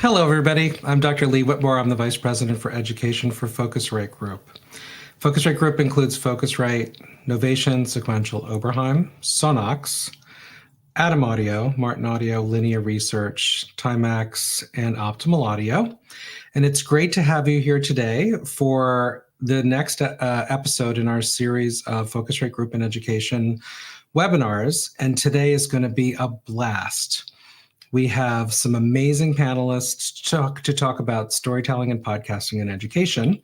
Hello, everybody. I'm Dr. Lee Whitmore. I'm the Vice President for Education for Focusrite Group. Focusrite Group includes Focusrite, Novation, Sequential, Oberheim, Sonox, Atom Audio, Martin Audio, Linear Research, Timax, and Optimal Audio. And it's great to have you here today for the next episode in our series of Focusrite Group in Education webinars. And today is going to be a blast. We have some amazing panelists to talk about storytelling and podcasting in education.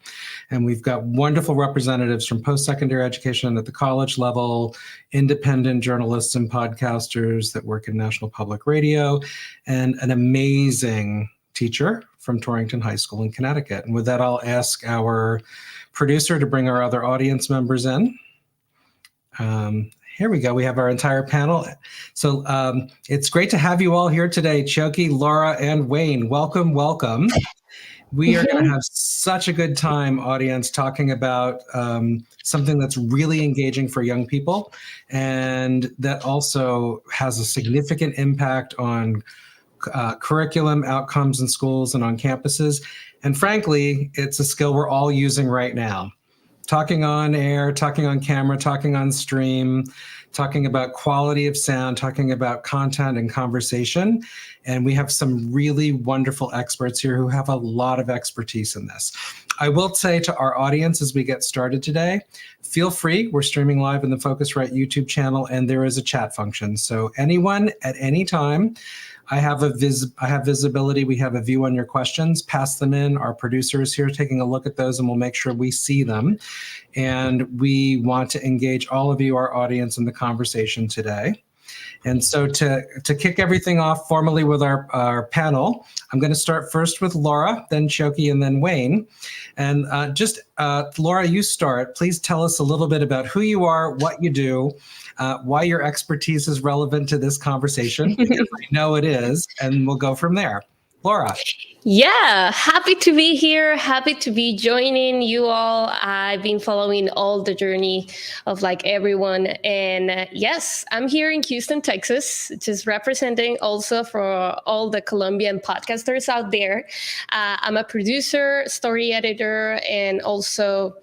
And we've got wonderful representatives from post-secondary education at the college level, independent journalists and podcasters that work in National Public Radio, and an amazing teacher from Torrington High School in Connecticut. And with that, I'll ask our producer to bring our other audience members in. Here we go. We have our entire panel. So it's great to have you all here today, Chioke, Laura, and Wayne. Welcome, welcome. We are going to have such a good time, audience, talking about something that's really engaging for young people and that also has a significant impact on curriculum outcomes in schools and on campuses. And frankly, it's a skill we're all using right now. Talking on air, talking on camera, talking on stream, talking about quality of sound, talking about content and conversation. And we have some really wonderful experts here who have a lot of expertise in this. I will say to our audience as we get started today, feel free. We're streaming live in the Focusrite YouTube channel, and there is a chat function. So anyone at any time, I have visibility. We have a view on your questions. Pass them in. Our producer is here taking a look at those, and we'll make sure we see them. And we want to engage all of you, our audience, in the conversation today. And so to kick everything off formally with our panel, I'm going to start first with Laura, then Chioke, and then Wayne. And Laura, you start. Please tell us a little bit about who you are, what you do, why your expertise is relevant to this conversation, because I know it is, and we'll go from there. Laura. Yeah, happy to be here. Happy to be joining you all. I've been following all the journey of everyone. And yes, I'm here in Houston, Texas, just representing also for all the Colombian podcasters out there. I'm a producer, story editor, and also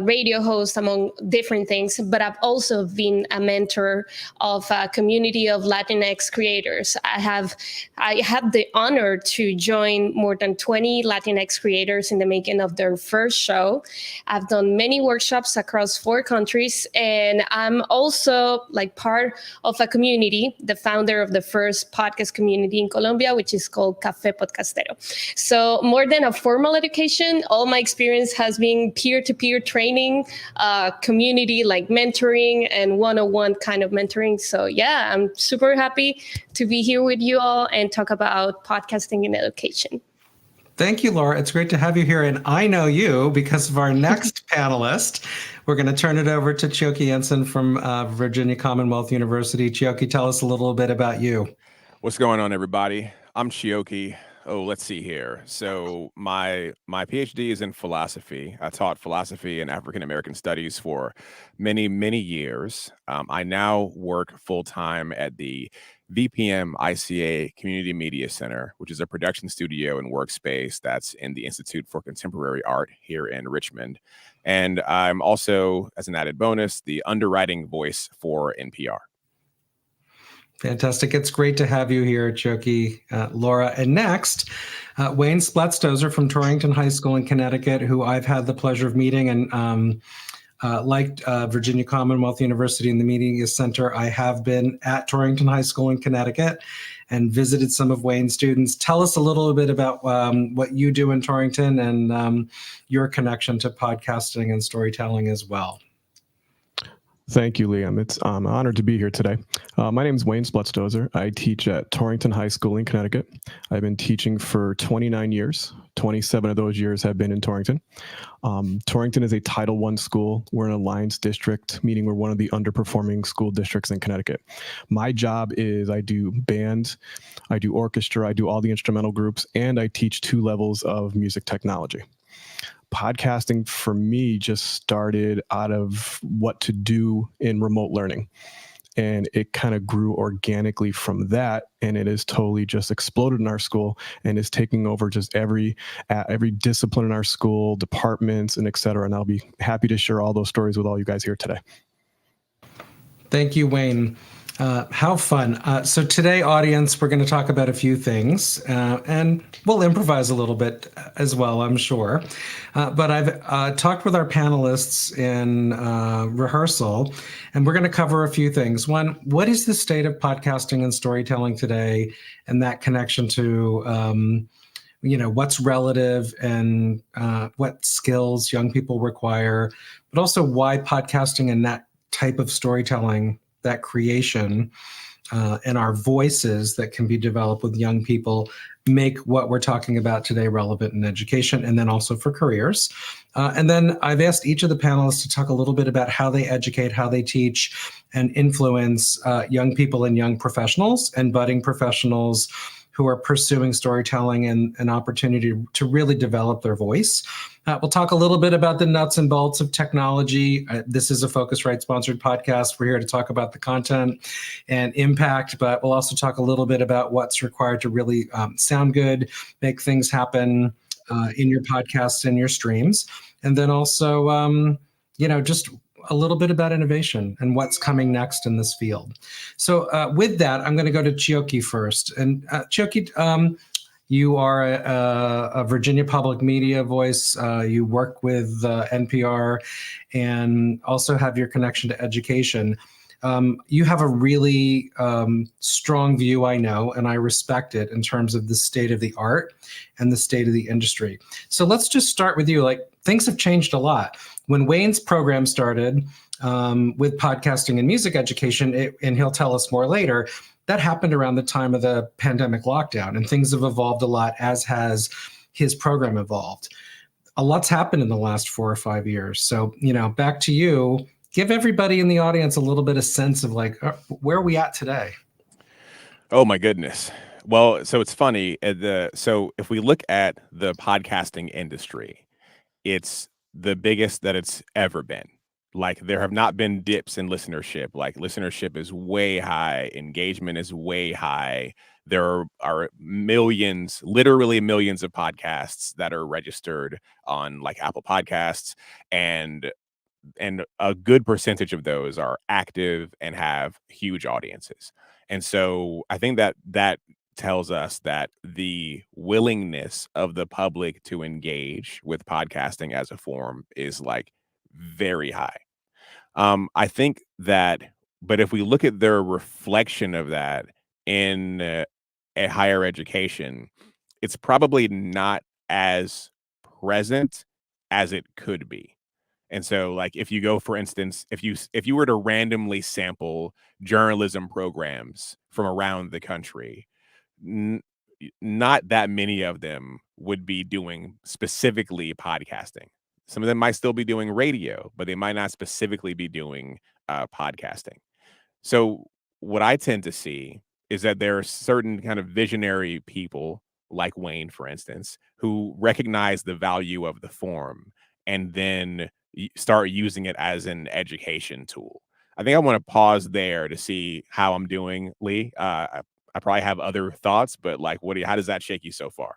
radio host, among different things, but I've also been a mentor of a community of Latinx creators. I had the honor to join more than 20 Latinx creators in the making of their first show. I've done many workshops across 4 countries, and I'm also part of a community, the founder of the first podcast community in Colombia, which is called Café Podcastero. So more than a formal education, all my experience has been peer-to-peer training, community mentoring and one-on-one kind of mentoring. So yeah, I'm super happy to be here with you all and talk about podcasting in education. Thank you, Laura. It's great to have you here. And I know you because of our next panelist. We're going to turn it over to Chioke Jensen from Virginia Commonwealth University. Chioke, tell us a little bit about you. What's going on, everybody? I'm Chioke. Let's see here. So my PhD is in philosophy. I taught philosophy and African American studies for many, many years. I now work full-time at the VPM ICA Community Media Center, which is a production studio and workspace that's in the Institute for Contemporary Art here in Richmond. And I'm also, as an added bonus, the underwriting voice for NPR. Fantastic. It's great to have you here, Chioke, Laura. And next, Wayne Splettstozer from Torrington High School in Connecticut, who I've had the pleasure of meeting. And like Virginia Commonwealth University in the Media Center, I have been at Torrington High School in Connecticut and visited some of Wayne's students. Tell us a little bit about what you do in Torrington and your connection to podcasting and storytelling as well. Thank you, Liam. It's I'm honored to be here today. My name is Wayne Splettstozer. I teach at Torrington High School in Connecticut. I've been teaching for 29 years. 27 of those years have been in Torrington. Torrington is a Title I school. We're an Alliance district, meaning we're one of the underperforming school districts in Connecticut. My job is I do band, I do orchestra, I do all the instrumental groups, and I teach 2 levels of music technology. Podcasting for me just started out of what to do in remote learning. and it kind of grew organically from that, and it has totally just exploded in our school and is taking over just every discipline in our school, departments, and et cetera. And I'll be happy to share all those stories with all you guys here today. Thank you, Wayne. How fun. So today, audience, we're going to talk about a few things, and we'll improvise a little bit as well, I'm sure. But I've talked with our panelists in rehearsal, and we're going to cover a few things. One, what is the state of podcasting and storytelling today, and that connection to what's relative and what skills young people require, but also why podcasting and that type of storytelling, that creation, and our voices that can be developed with young people make what we're talking about today relevant in education, and then also for careers. And then I've asked each of the panelists to talk a little bit about how they educate, how they teach, and influence young people and young professionals and budding professionals who are pursuing storytelling and an opportunity to really develop their voice. We'll talk a little bit about the nuts and bolts of technology. This is a Focusrite sponsored podcast. We're here to talk about the content and impact, but we'll also talk a little bit about what's required to really sound good, make things happen in your podcasts and your streams. And then also, just a little bit about innovation and what's coming next in this field. So with that, I'm going to go to Chioke first. And Chioke, you are a Virginia Public Media voice. You work with NPR and also have your connection to education. You have a really strong view, I know, and I respect it in terms of the state of the art and the state of the industry. So let's just start with you. Like, things have changed a lot. When Wayne's program started with podcasting and music education, and he'll tell us more later, that happened around the time of the pandemic lockdown, and things have evolved a lot, as has his program evolved. A lot's happened in the last 4 or 5 years. So, back to you. Give everybody in the audience a little bit of sense of where are we at today? Oh my goodness. Well, so it's funny. So if we look at the podcasting industry, it's the biggest that it's ever been. Like, there have not been dips in listenership. Like, listenership is way high, engagement is way high. There are millions, literally millions of podcasts that are registered on like Apple Podcasts, and a good percentage of those are active and have huge audiences. And so I think that tells us that the willingness of the public to engage with podcasting as a form is like very high. I think that, but if we look at their reflection of that in a higher education, it's probably not as present as it could be. And so, like, if you go, for instance, if you were to randomly sample journalism programs from around the country, not that many of them would be doing specifically podcasting. Some of them might still be doing radio, but they might not specifically be doing podcasting. So what I tend to see is that there are certain kind of visionary people, like Wayne, for instance, who recognize the value of the form and then start using it as an education tool. I think I want to pause there to see how I'm doing, Lee. I probably have other thoughts, but like, how does that shake you so far?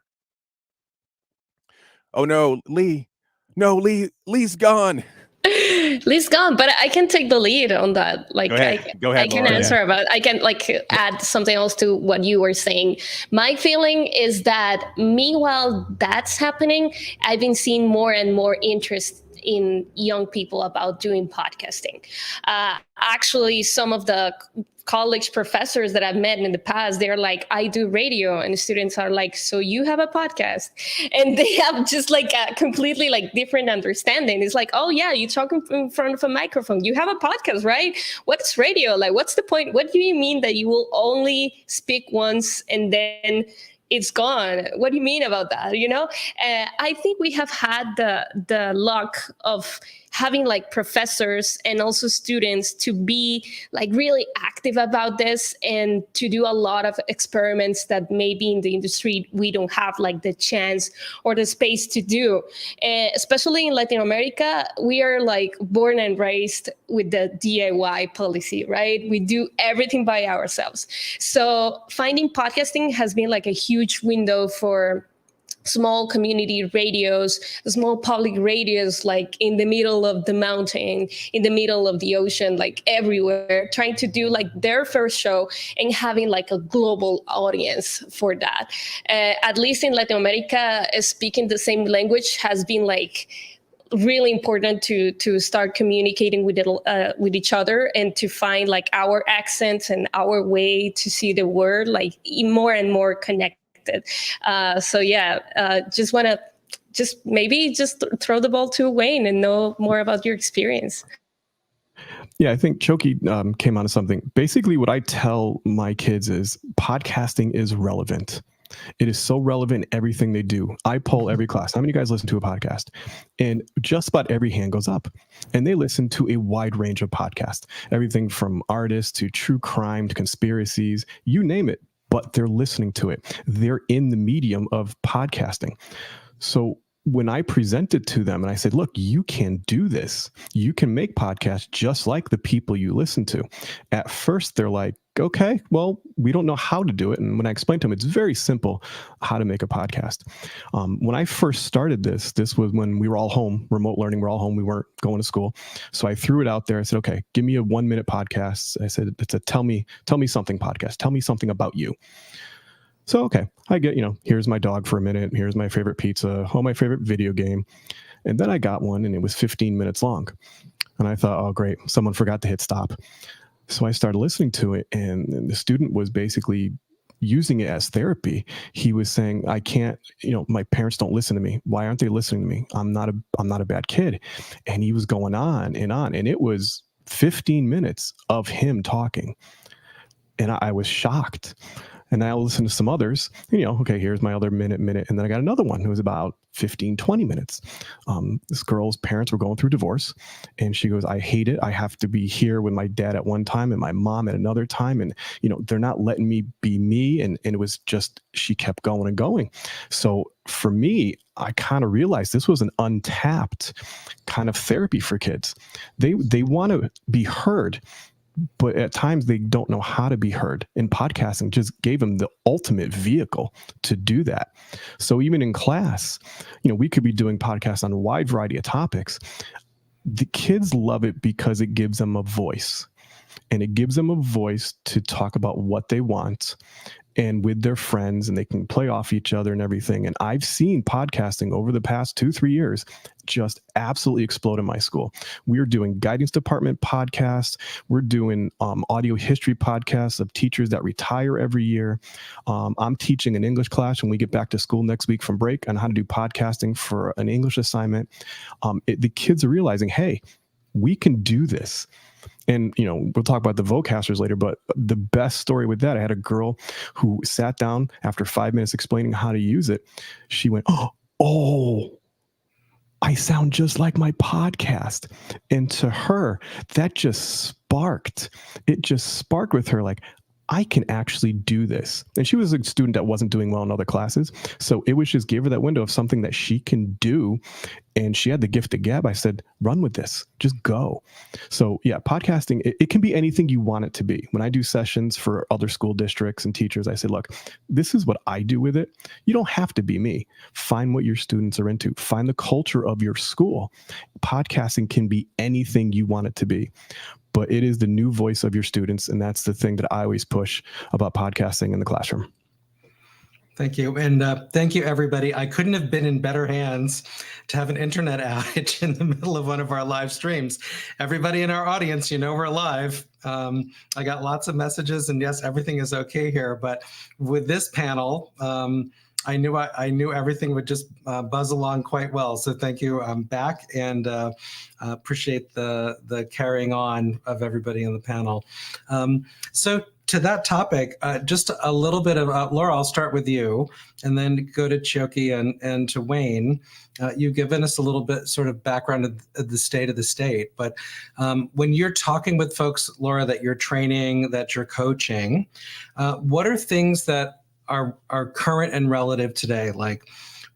Oh no, Lee. No, Lee's gone. Lee's gone, but I can take the lead on that. Like, Go ahead, I can Laura. answer about. I can add something else to what you were saying. My feeling is that meanwhile that's happening, I've been seeing more and more interest in young people about doing podcasting. Actually, some of the college professors that I've met in the past, they're like, I do radio. And the students are like, so you have a podcast? And they have just like a completely like different understanding. It's like, oh yeah, you talk in front of a microphone. You have a podcast, right? What's radio? Like, what's the point? What do you mean that you will only speak once and then it's gone? What do you mean about that? I think we have had the luck of having like professors and also students to be like really active about this and to do a lot of experiments that maybe in the industry we don't have like the chance or the space to do. Especially in Latin America, we are like born and raised with the DIY policy, right? We do everything by ourselves. So finding podcasting has been like a huge window for small community radios, small public radios, like in the middle of the mountain, in the middle of the ocean, like everywhere, trying to do like their first show and having like a global audience for that. At least in Latin America, speaking the same language has been like really important to start communicating with each other and to find like our accents and our way to see the world like more and more connected. Just want to maybe throw the ball to Wayne and know more about your experience. Yeah, I think Chioke came onto something. Basically, what I tell my kids is podcasting is relevant. It is so relevant in everything they do. I poll every class. How many of you guys listen to a podcast? And just about every hand goes up. And they listen to a wide range of podcasts. Everything from artists to true crime to conspiracies, you name it. But they're listening to it. They're in the medium of podcasting. So when I presented to them and I said, look, you can do this. You can make podcasts just like the people you listen to. At first, they're like, okay, well, we don't know how to do it. And when I explained to them, it's very simple how to make a podcast. When I first started this was when we were all home, remote learning, we're all home. We weren't going to school. So I threw it out there. I said, okay, give me a 1-minute podcast. I said, it's a tell me something podcast. Tell me something about you. So, okay, I get, here's my dog for a minute. Here's my favorite pizza. My favorite video game. And then I got one and it was 15 minutes long. And I thought, oh, great. Someone forgot to hit stop. So I started listening to it, and the student was basically using it as therapy. He was saying, I can't, my parents don't listen to me. Why aren't they listening to me? I'm not a bad kid. And he was going on, and it was 15 minutes of him talking. And I was shocked. And I listened to some others, okay, here's my other minute. And then I got another one who was about 15, 20 minutes. This girl's parents were going through divorce, and she goes, I hate it. I have to be here with my dad at one time and my mom at another time. And, they're not letting me be me. And it was just, she kept going and going. So for me, I kind of realized this was an untapped kind of therapy for kids. They want to be heard, but at times they don't know how to be heard. And podcasting just gave them the ultimate vehicle to do that. So even in class, we could be doing podcasts on a wide variety of topics. The kids love it because it gives them a voice. And it gives them a voice to talk about what they want and with their friends, and they can play off each other and everything. And I've seen podcasting over the past 2-3 years just absolutely explode in my school. We're doing guidance department podcasts. We're doing audio history podcasts of teachers that retire every year. I'm teaching an English class when we get back to school next week from break on how to do podcasting for an English assignment. The kids are realizing, hey, we can do this. And, we'll talk about the Vocasters later, but the best story with that, I had a girl who sat down after 5 minutes explaining how to use it. She went, oh, I sound just like my podcast. And to her, that just sparked. It just sparked with her, like, I can actually do this. And she was a student that wasn't doing well in other classes. So it was just give her that window of something that she can do. And she had the gift of gab. I said, run with this, just go. So yeah, podcasting, it can be anything you want it to be. When I do sessions for other school districts and teachers, I say, look, this is what I do with it. You don't have to be me. Find what your students are into. Find the culture of your school. Podcasting can be anything you want it to be. But it is the new voice of your students. And that's the thing that I always push about podcasting in the classroom. Thank you. And thank you, everybody. I couldn't have been in better hands to have an internet outage in the middle of one of our live streams. Everybody in our audience, we're live. I got lots of messages, and yes, everything is okay here. But with this panel, I knew everything would just buzz along quite well. So thank you. I'm back, and appreciate the carrying on of everybody in the panel. So to that topic, just a little bit of Laura, I'll start with you and then go to Chioke and to Wayne. You've given us a little bit sort of background of the state. But when you're talking with folks, Laura, that you're training, that you're coaching, what are things that are current and relative today? Like,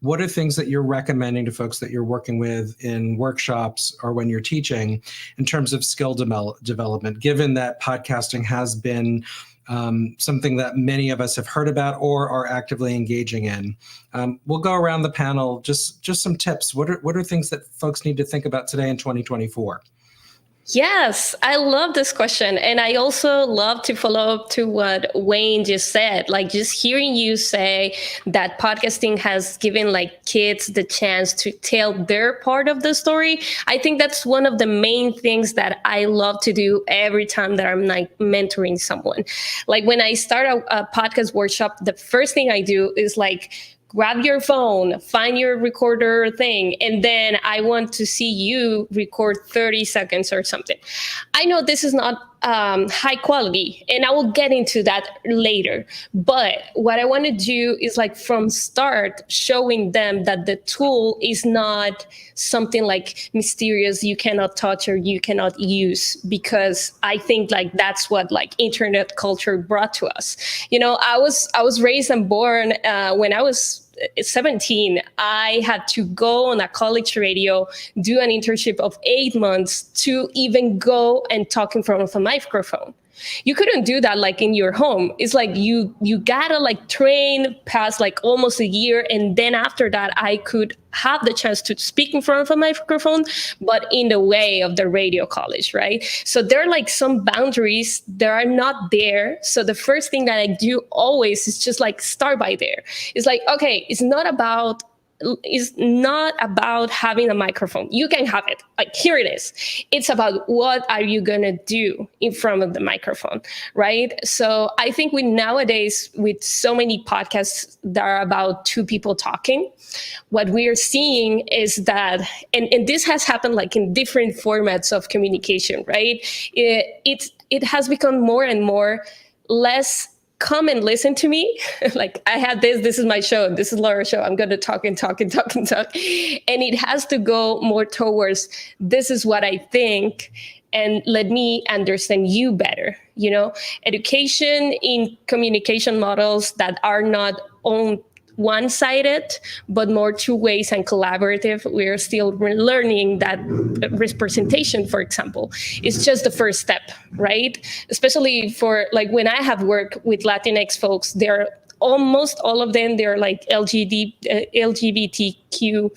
what are things that you're recommending to folks that you're working with in workshops or when you're teaching in terms of skill development, given that podcasting has been something that many of us have heard about or are actively engaging in? We'll go around the panel, just some tips. What are things that folks need to think about today in 2024? Yes, I love this question. And I also love to follow up to what Wayne just said, like just hearing you say that podcasting has given like kids the chance to tell their part of the story. I think that's one of the main things that I love to do every time that I'm like mentoring someone. Like when I start a podcast workshop, the first thing I do is like, grab your phone, find your recorder thing, and then I want to see you record 30 seconds or something. I know this is not high quality, and I will get into that later. But what I want to do is like from start, showing them that the tool is not something like mysterious you cannot touch or you cannot use, because I think like that's what like internet culture brought to us. You know, I was raised and born when I was 17, I had to go on a college radio, do an internship of 8 months to even go and talk in front of a microphone. You couldn't do that like in your home. It's like you gotta like train past like almost a year, and then after that I could have the chance to speak in front of a microphone, but in the way of the radio college, right? So there are like some boundaries that are not there. So the first thing that I do always is just like start by there. It's like, okay, it's not about having a microphone. You can have it. Like, here it is. It's about what are you going to do in front of the microphone, right? So I think nowadays, with so many podcasts that are about two people talking, what we are seeing is that, and this has happened like in different formats of communication, right? It has become more and more less come and listen to me. Like, I have this is my show. This is Laura's show. I'm going to talk and talk and talk and talk. And it has to go more towards, this is what I think, and let me understand you better. You know, education in communication models that are not on one-sided, but more two ways and collaborative. We're still learning that representation, for example, is just the first step, right? Especially for like when I have worked with Latinx folks, they're almost all of them, they're like LGBTQ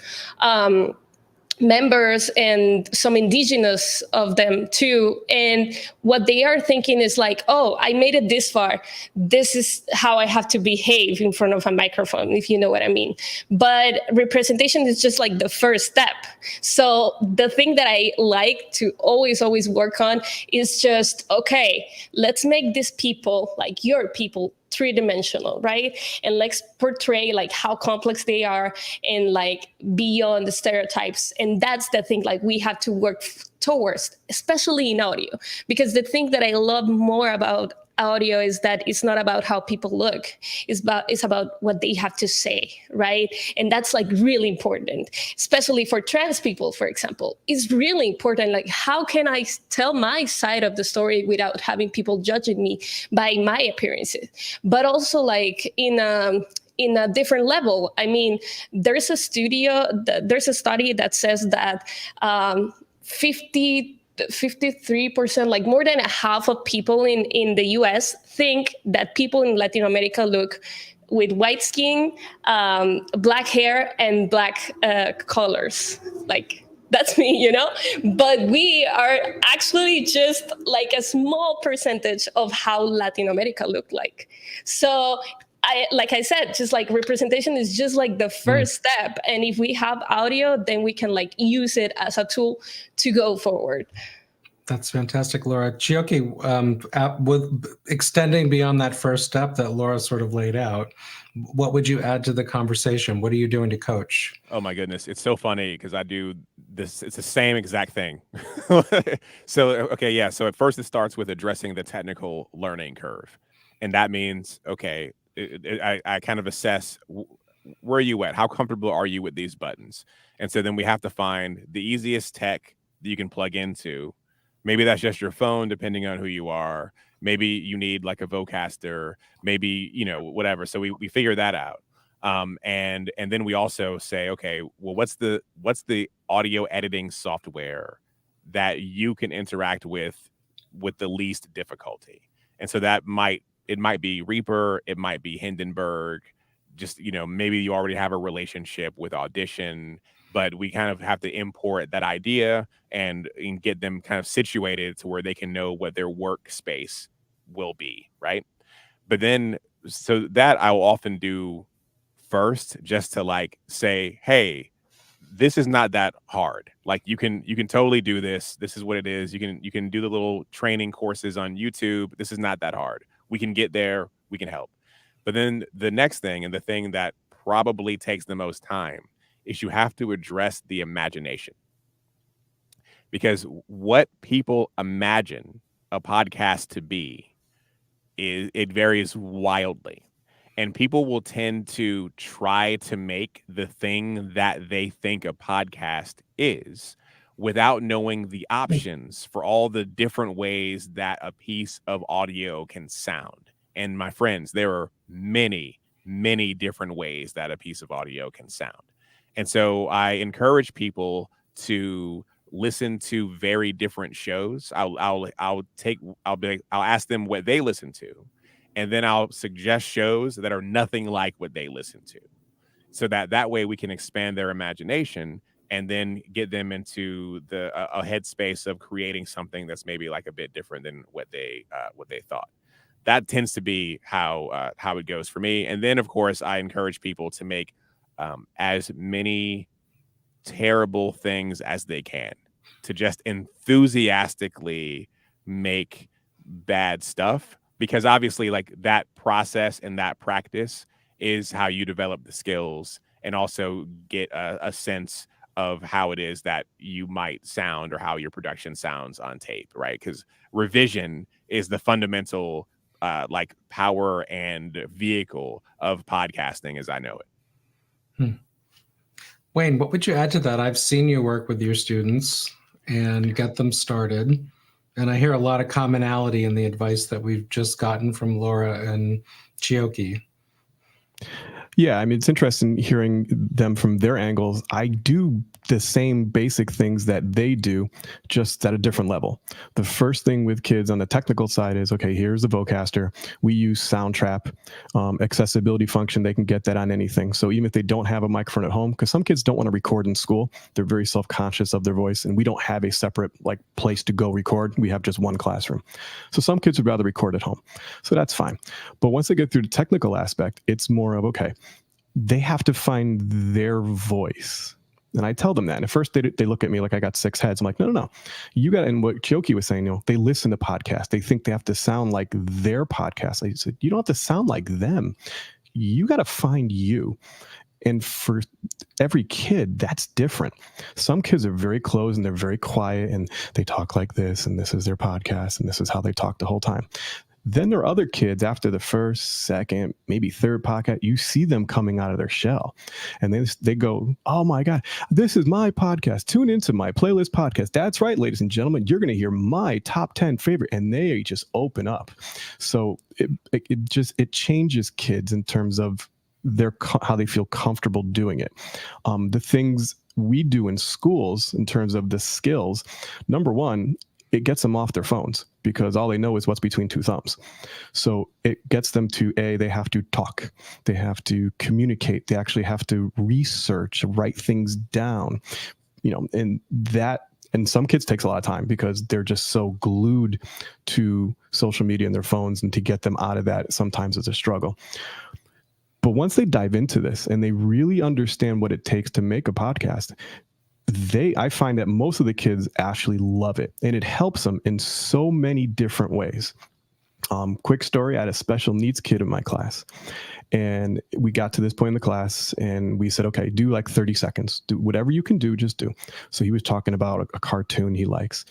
members and some indigenous of them too. And what they are thinking is like, oh, I made it this far. This is how I have to behave in front of a microphone, if you know what I mean. But representation is just like the first step. So the thing that I like to always work on is just, okay, let's make these people, like your people, three-dimensional, right? And let's portray like how complex they are and like beyond the stereotypes. And that's the thing like we have to work towards, especially in audio, because the thing that I love more about audio is that it's not about how people look. It's about what they have to say, right? And that's like really important, especially for trans people, for example. It's really important. Like, how can I tell my side of the story without having people judging me by my appearances? But also like in a different level. I mean, there's a study that says that 53%, like more than a half of people in the US think that people in Latin America look with white skin, black hair, and black colors. Like, that's me, you know? But we are actually just like a small percentage of how Latin America look like. So like I said, just like representation is just like the first step. And if we have audio, then we can like use it as a tool to go forward. That's fantastic, Laura. Chioke, with extending beyond that first step that Laura sort of laid out, what would you add to the conversation? What are you doing to coach? Oh my goodness. It's so funny because I do this. It's the same exact thing. So, okay. Yeah. So at first it starts with addressing the technical learning curve. And that means, okay, I kind of assess where are you at? How comfortable are you with these buttons? And so then we have to find the easiest tech that you can plug into. Maybe that's just your phone, depending on who you are. Maybe you need like a Vocaster, maybe, whatever. So we figure that out. And then we also say, okay, well, what's the audio editing software that you can interact with the least difficulty? And so it might be Reaper, it might be Hindenburg, just, maybe you already have a relationship with Audition, but we kind of have to import that idea and get them kind of situated to where they can know what their workspace will be, right? But then, so that I will often do first, just to like say, hey, this is not that hard. Like you can totally do this. This is what it is. You can do the little training courses on YouTube. This is not that hard. We can get there. We can help. But then the next thing, and the thing that probably takes the most time, is you have to address the imagination. Because what people imagine a podcast to be, it varies wildly. And people will tend to try to make the thing that they think a podcast is without knowing the options for all the different ways that a piece of audio can sound. And my friends, there are many, many different ways that a piece of audio can sound. And so I encourage people to listen to very different shows. I'll ask them what they listen to, and then I'll suggest shows that are nothing like what they listen to, so that way we can expand their imagination and then get them into a headspace of creating something that's maybe like a bit different than what they thought. That tends to be how it goes for me. And then, of course, I encourage people to make as many terrible things as they can, to just enthusiastically make bad stuff, because obviously like that process and that practice is how you develop the skills and also get a sense of how it is that you might sound or how your production sounds on tape, right? Because revision is the fundamental like power and vehicle of podcasting as I know it. Wayne, what would you add to that? I've seen you work with your students and get them started, and I hear a lot of commonality in the advice that we've just gotten from Laura and Chioke. Yeah, I mean, it's interesting hearing them from their angles. I do the same basic things that they do, just at a different level. The first thing with kids on the technical side is, okay, here's the Vocaster. We use Soundtrap, accessibility function. They can get that on anything. So even if they don't have a microphone at home, because some kids don't want to record in school, they're very self-conscious of their voice, and we don't have a separate like place to go record. We have just one classroom. So some kids would rather record at home. So that's fine. But once they get through the technical aspect, it's more of, okay, they have to find their voice. And I tell them that. And at first they look at me like I got six heads. I'm like, no. You got, and what Chioke was saying, they listen to podcasts. They think they have to sound like their podcast. I said, you don't have to sound like them. You got to find you. And for every kid, that's different. Some kids are very closed and they're very quiet and they talk like this, and this is their podcast and this is how they talk the whole time. Then there are other kids after the first, second, maybe third podcast, you see them coming out of their shell and they go, oh my God, this is my podcast. Tune into my playlist podcast. That's right, ladies and gentlemen, you're going to hear my top 10 favorite, and they just open up. So it changes kids in terms of how they feel comfortable doing it. The things we do in schools in terms of the skills, number one, it gets them off their phones because all they know is what's between two thumbs. So it gets them to they have to talk, they have to communicate, they actually have to research, write things down, and some kids takes a lot of time because they're just so glued to social media and their phones, and to get them out of that sometimes is a struggle. But once they dive into this and they really understand what it takes to make a podcast, I find that most of the kids actually love it, and it helps them in so many different ways. Quick story, I had a special needs kid in my class, and we got to this point in the class and we said, okay, do like 30 seconds, do whatever you can do, just do. So he was talking about a cartoon he likes.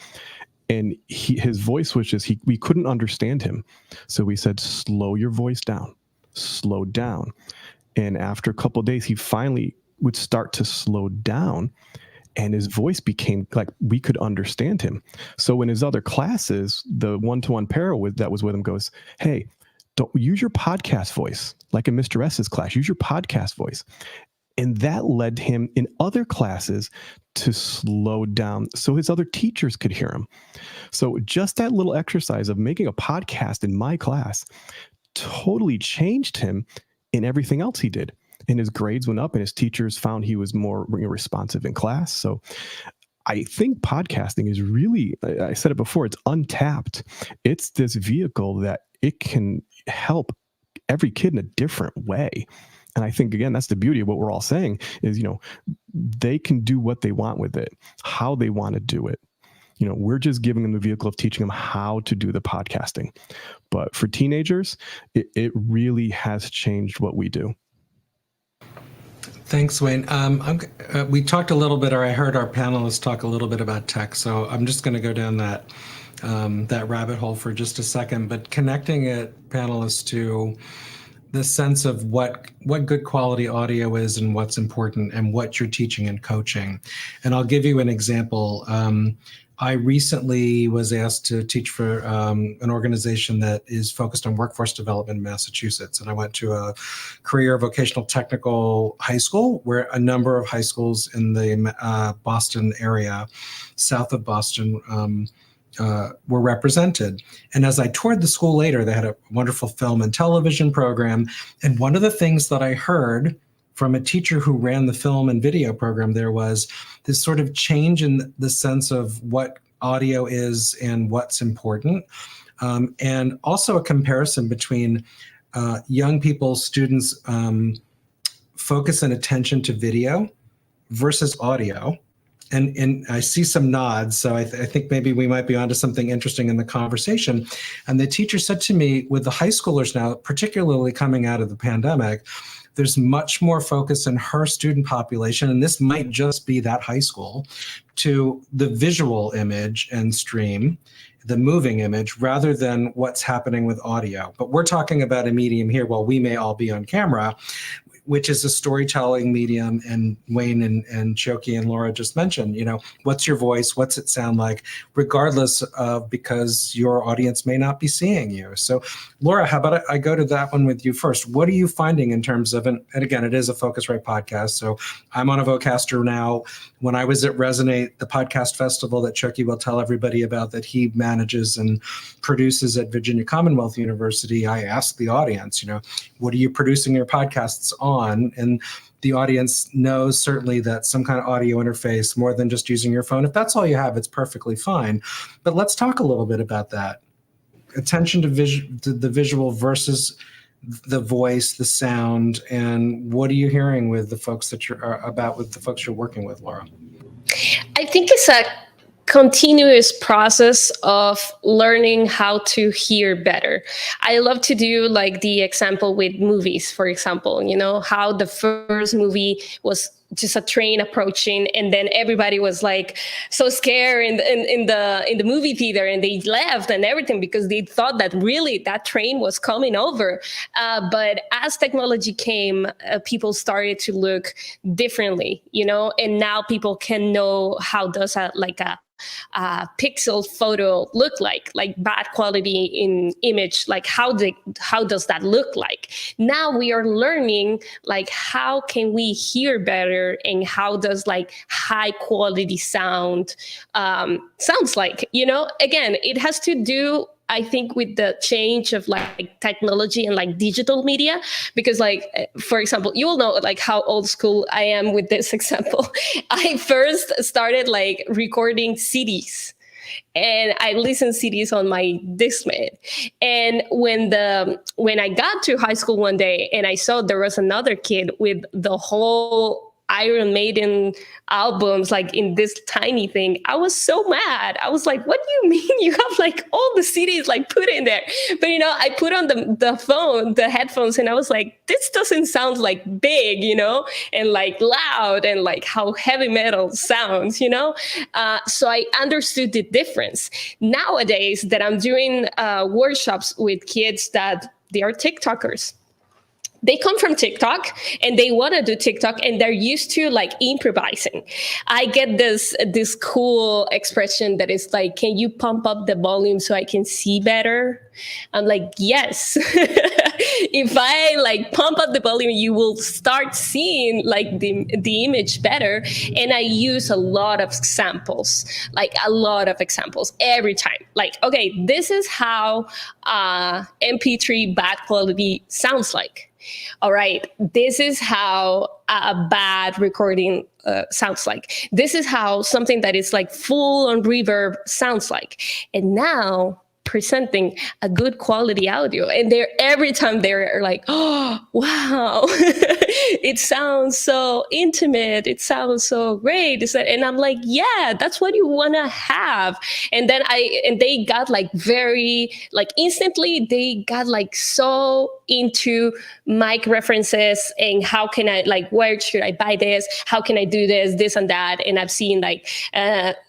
And his voice was just, we couldn't understand him. So we said, slow your voice down, slow down. And after a couple of days, he finally would start to slow down, and his voice became like we could understand him. So in his other classes, the one-to-one para that was with him goes, hey, don't use your podcast voice. Like in Mr. S's class, use your podcast voice. And that led him in other classes to slow down so his other teachers could hear him. So just that little exercise of making a podcast in my class totally changed him in everything else he did. And his grades went up, and his teachers found he was more responsive in class. So I think podcasting is really, I said it before, it's untapped. It's this vehicle that it can help every kid in a different way. And I think, again, that's the beauty of what we're all saying is, they can do what they want with it, how they want to do it. We're just giving them the vehicle of teaching them how to do the podcasting. But for teenagers, it really has changed what we do. Thanks, Wayne. We talked a little bit, or I heard our panelists talk a little bit about tech. So I'm just going to go down that rabbit hole for just a second, but connecting it, panelists, to the sense of what good quality audio is and what's important and what you're teaching and coaching. And I'll give you an example. I recently was asked to teach for an organization that is focused on workforce development in Massachusetts. And I went to a career vocational technical high school where a number of high schools in the Boston area, south of Boston, were represented. And as I toured the school later, they had a wonderful film and television program. And one of the things that I heard from a teacher who ran the film and video program there was this sort of change in the sense of what audio is and what's important. And also a comparison between young people, students' focus and attention to video versus audio. And I see some nods, so I think maybe we might be onto something interesting in the conversation. And the teacher said to me, with the high schoolers now, particularly coming out of the pandemic, there's much more focus in her student population, and this might just be that high school, to the visual image and stream, the moving image, rather than what's happening with audio. But we're talking about a medium here, while we may all be on camera, which is a storytelling medium. And Wayne and Chioke and Laura just mentioned, what's your voice? What's it sound like? Regardless of, because your audience may not be seeing you. So Laura, how about I go to that one with you first? What are you finding in terms of, and again, it is a Focusrite podcast. So I'm on a Vocaster now. When I was at Resonate, the podcast festival that Chioke will tell everybody about, that he manages and produces at Virginia Commonwealth University, I asked the audience, what are you producing your podcasts on? And the audience knows certainly that some kind of audio interface, more than just using your phone. If that's all you have, it's perfectly fine. But let's talk a little bit about that. Attention to the visual versus the voice, the sound, and what are you hearing with the folks that with the folks you're working with, Laura? I think it's a continuous process of learning how to hear better. I love to do like the example with movies, for example, how the first movie was just a train approaching, and then everybody was like so scared in the movie theater, and they left and everything because they thought that really that train was coming over. But as technology came, people started to look differently, and now people can know how does a pixel photo look like bad quality in image, like how does that look like? Now we are learning how can we hear better, and how does high quality sound sounds like, again, it has to do, I think, with the change of technology and digital media, because for example, you all know how old school I am with this example. I first started recording CDs, and I listened CDs on my Discman. And when I got to high school one day and I saw there was another kid with the whole Iron Maiden albums like in this tiny thing. I was so mad. I was like, what do you mean you have like all the CDs like put in there? But I put on the headphones, and I was like, this doesn't sound like big, and like loud, and like how heavy metal sounds, so I understood the difference. Nowadays that I'm doing workshops with kids that they are TikTokers. They come from TikTok and they want to do TikTok, and they're used to like improvising. I get this cool expression that is like, can you pump up the volume so I can see better? I'm like, yes. If I like pump up the volume, you will start seeing like the image better. And I use a lot of examples every time. Like, okay, this is how MP3 bad quality sounds like. All right, this is how a bad recording sounds like. This is how something that is like full on reverb sounds like. And now presenting a good quality audio, and every time they're like, oh wow, it sounds so intimate, it sounds so great, and I'm like, yeah, that's what you want to have. And then they got like very like instantly, they got like so into mic references and how can I like, where should I buy this, how can I do this and that. And I've seen like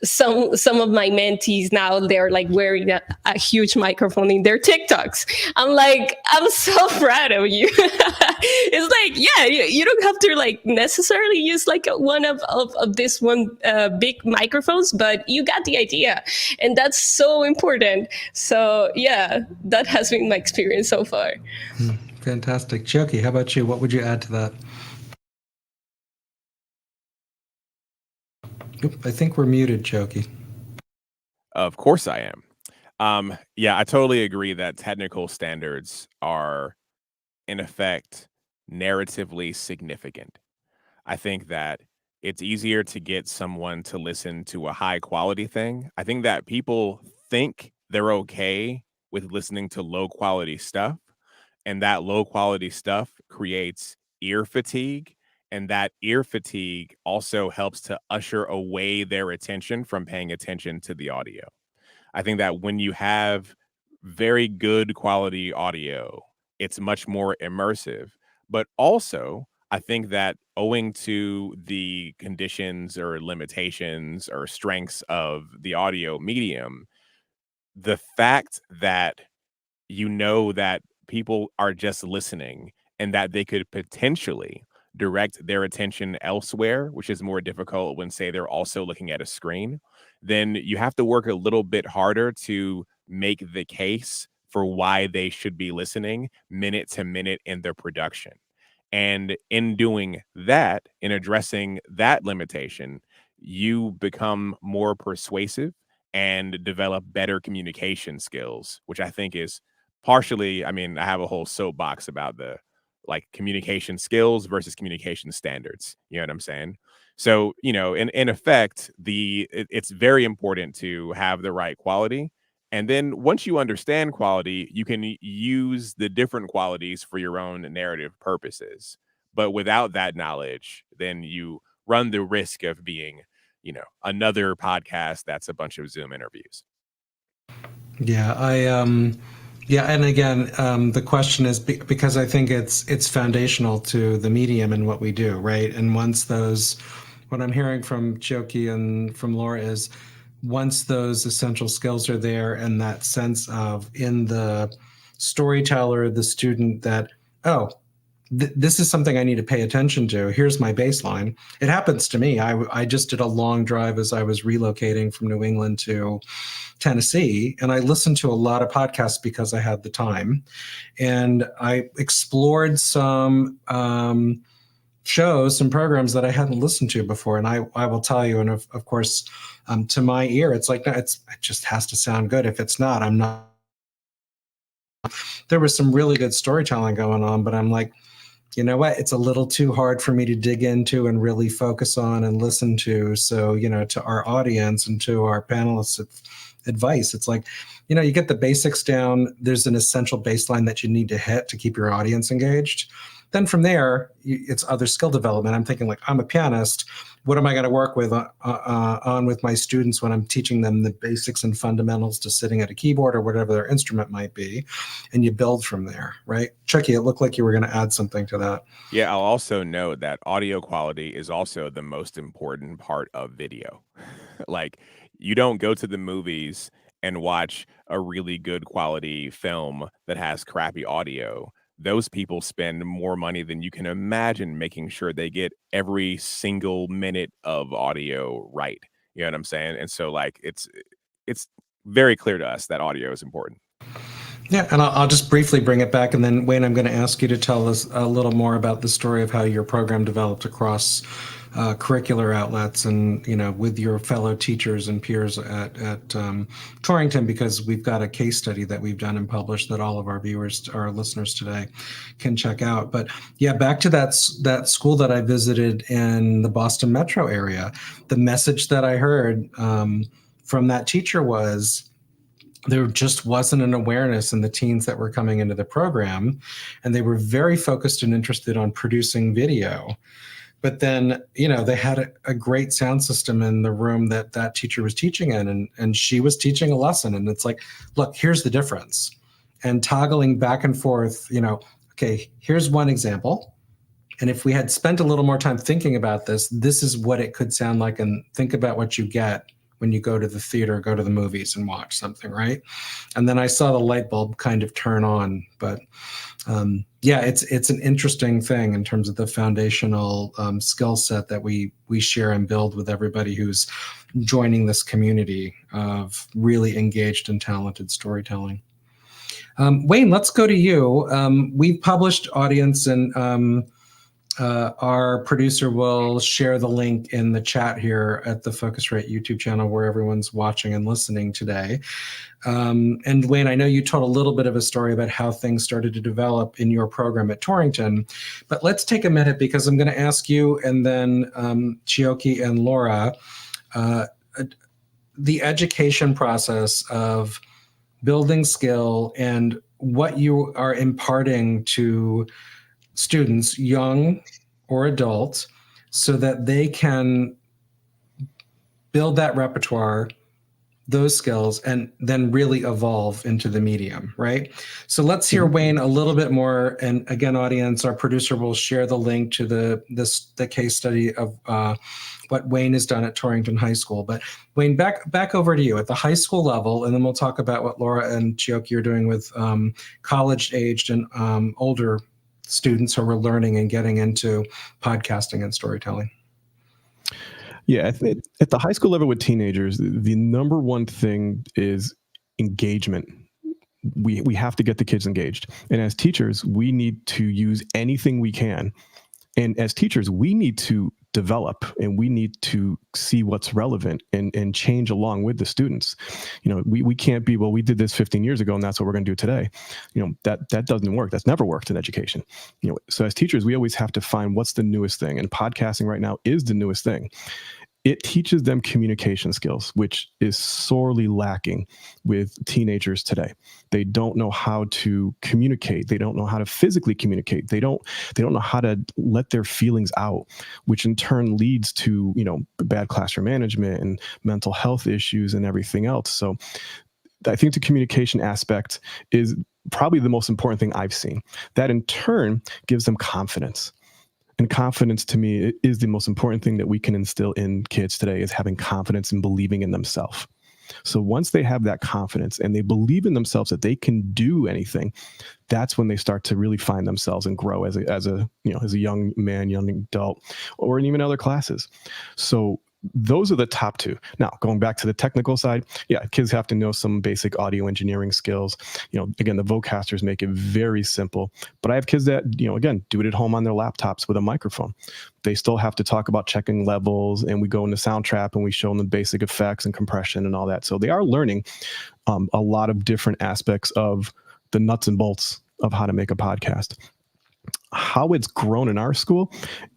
some of my mentees now, they're like wearing a huge microphone in their TikToks. I'm like, I'm so proud of you. It's like, yeah, you don't have to like necessarily use like one of this one big microphones, but you got the idea, and that's so important. So yeah, that has been my experience so far. Fantastic. Chioke, how about you? What would you add to that? Oop, I think we're muted, Chioke. Of course I am. Yeah, I totally agree that technical standards are, in effect, narratively significant. I think that it's easier to get someone to listen to a high quality thing. I think that people think they're okay with listening to low quality stuff, and that low quality stuff creates ear fatigue. And that ear fatigue also helps to usher away their attention from paying attention to the audio. I think that when you have very good quality audio, it's much more immersive. But also, I think that owing to the conditions or limitations or strengths of the audio medium, the fact that that people are just listening and that they could potentially direct their attention elsewhere, which is more difficult when, say, they're also looking at a screen, then you have to work a little bit harder to make the case for why they should be listening minute to minute in their production. And in doing that, in addressing that limitation, you become more persuasive and develop better communication skills, which I think is partially, I mean, I have a whole soapbox about the like communication skills versus communication standards. You know what I'm saying? So, in effect, it's very important to have the right quality. And then once you understand quality, you can use the different qualities for your own narrative purposes. But without that knowledge, then you run the risk of being, another podcast that's a bunch of Zoom interviews. Yeah, yeah, and again, the question is because I think it's foundational to the medium and what we do, right? And what I'm hearing from Chioke and from Laura is once those essential skills are there and that sense of in the storyteller, the student that, this is something I need to pay attention to. Here's my baseline. It happens to me. I just did a long drive as I was relocating from New England to Tennessee, and I listened to a lot of podcasts because I had the time. And I explored some shows, some programs that I hadn't listened to before. And I will tell you, and of course, to my ear, it's like, no, it just has to sound good. If it's not, I'm not. There was some really good storytelling going on, but I'm like, you know what? It's a little too hard for me to dig into and really focus on and listen to. So, to our audience and to our panelists' advice, it's like, you get the basics down. There's an essential baseline that you need to hit to keep your audience engaged. Then from there, it's other skill development. I'm thinking like, I'm a pianist. What am I going to work with on with my students when I'm teaching them the basics and fundamentals to sitting at a keyboard or whatever their instrument might be? And you build from there, right? Chucky, it looked like you were going to add something to that. Yeah, I'll also note that audio quality is also the most important part of video. Like, you don't go to the movies and watch a really good quality film that has crappy audio. Those people spend more money than you can imagine making sure they get every single minute of audio right. You know what I'm saying? And so, like, it's very clear to us that audio is important. Yeah, and I'll just briefly bring it back, and then Wayne, I'm going to ask you to tell us a little more about the story of how your program developed across curricular outlets, and with your fellow teachers and peers at Torrington, because we've got a case study that we've done and published that all of our viewers, our listeners today, can check out. But yeah, back to that school that I visited in the Boston metro area, the message that I heard from that teacher was, there just wasn't an awareness in the teens that were coming into the program, and they were very focused and interested on producing video. But then, they had a great sound system in the room that teacher was teaching in, and she was teaching a lesson. And it's like, look, here's the difference. And toggling back and forth, okay, here's one example. And if we had spent a little more time thinking about this is what it could sound like, and think about what you get when you go to the theater, go to the movies and watch something, right? And then I saw the light bulb kind of turn on. But yeah, it's an interesting thing in terms of the foundational skill set that we share and build with everybody who's joining this community of really engaged and talented storytelling. Wayne, let's go to you. We've published audience, and our producer will share the link in the chat here at the Focusrite YouTube channel where everyone's watching and listening today. And Wayne, I know you told a little bit of a story about how things started to develop in your program at Torrington, but let's take a minute, because I'm going to ask you, and then Chioke and Laura, the education process of building skill and what you are imparting to students, young or adult, so that they can build that repertoire, those skills, and then really evolve into the medium, right? So let's hear Wayne a little bit more. And again, audience, our producer will share the link to the case study of what Wayne has done at Torrington High School. But Wayne, back over to you at the high school level, and then we'll talk about what Laura and Chioke are doing with college-aged and older students who are learning and getting into podcasting and storytelling. Yeah, at the high school level with teenagers, the number one thing is engagement. We have to get the kids engaged. And as teachers, we need to use anything we can. And as teachers, we need to develop, and we need to see what's relevant and change along with the students. We can't be, well, we did this 15 years ago and that's what we're going to do today. That doesn't work. That's never worked in education. So as teachers, we always have to find what's the newest thing. And podcasting right now is the newest thing. It teaches them communication skills, which is sorely lacking with teenagers today. They don't know how to communicate. They don't know how to physically communicate. They don't know how to let their feelings out, which in turn leads to, bad classroom management and mental health issues and everything else. So I think the communication aspect is probably the most important thing I've seen. That in turn gives them confidence. And confidence, to me, is the most important thing that we can instill in kids today, is having confidence and believing in themselves. So once they have that confidence and they believe in themselves that they can do anything, that's when they start to really find themselves and grow as a young man, young adult, or even other classes. So those are the top two. Now, going back to the technical side, yeah, kids have to know some basic audio engineering skills. Again, the Vocasters make it very simple, but I have kids that, again, do it at home on their laptops with a microphone. They still have to talk about checking levels, and we go into Soundtrap and we show them the basic effects and compression and all that. So they are learning a lot of different aspects of the nuts and bolts of how to make a podcast. How it's grown in our school,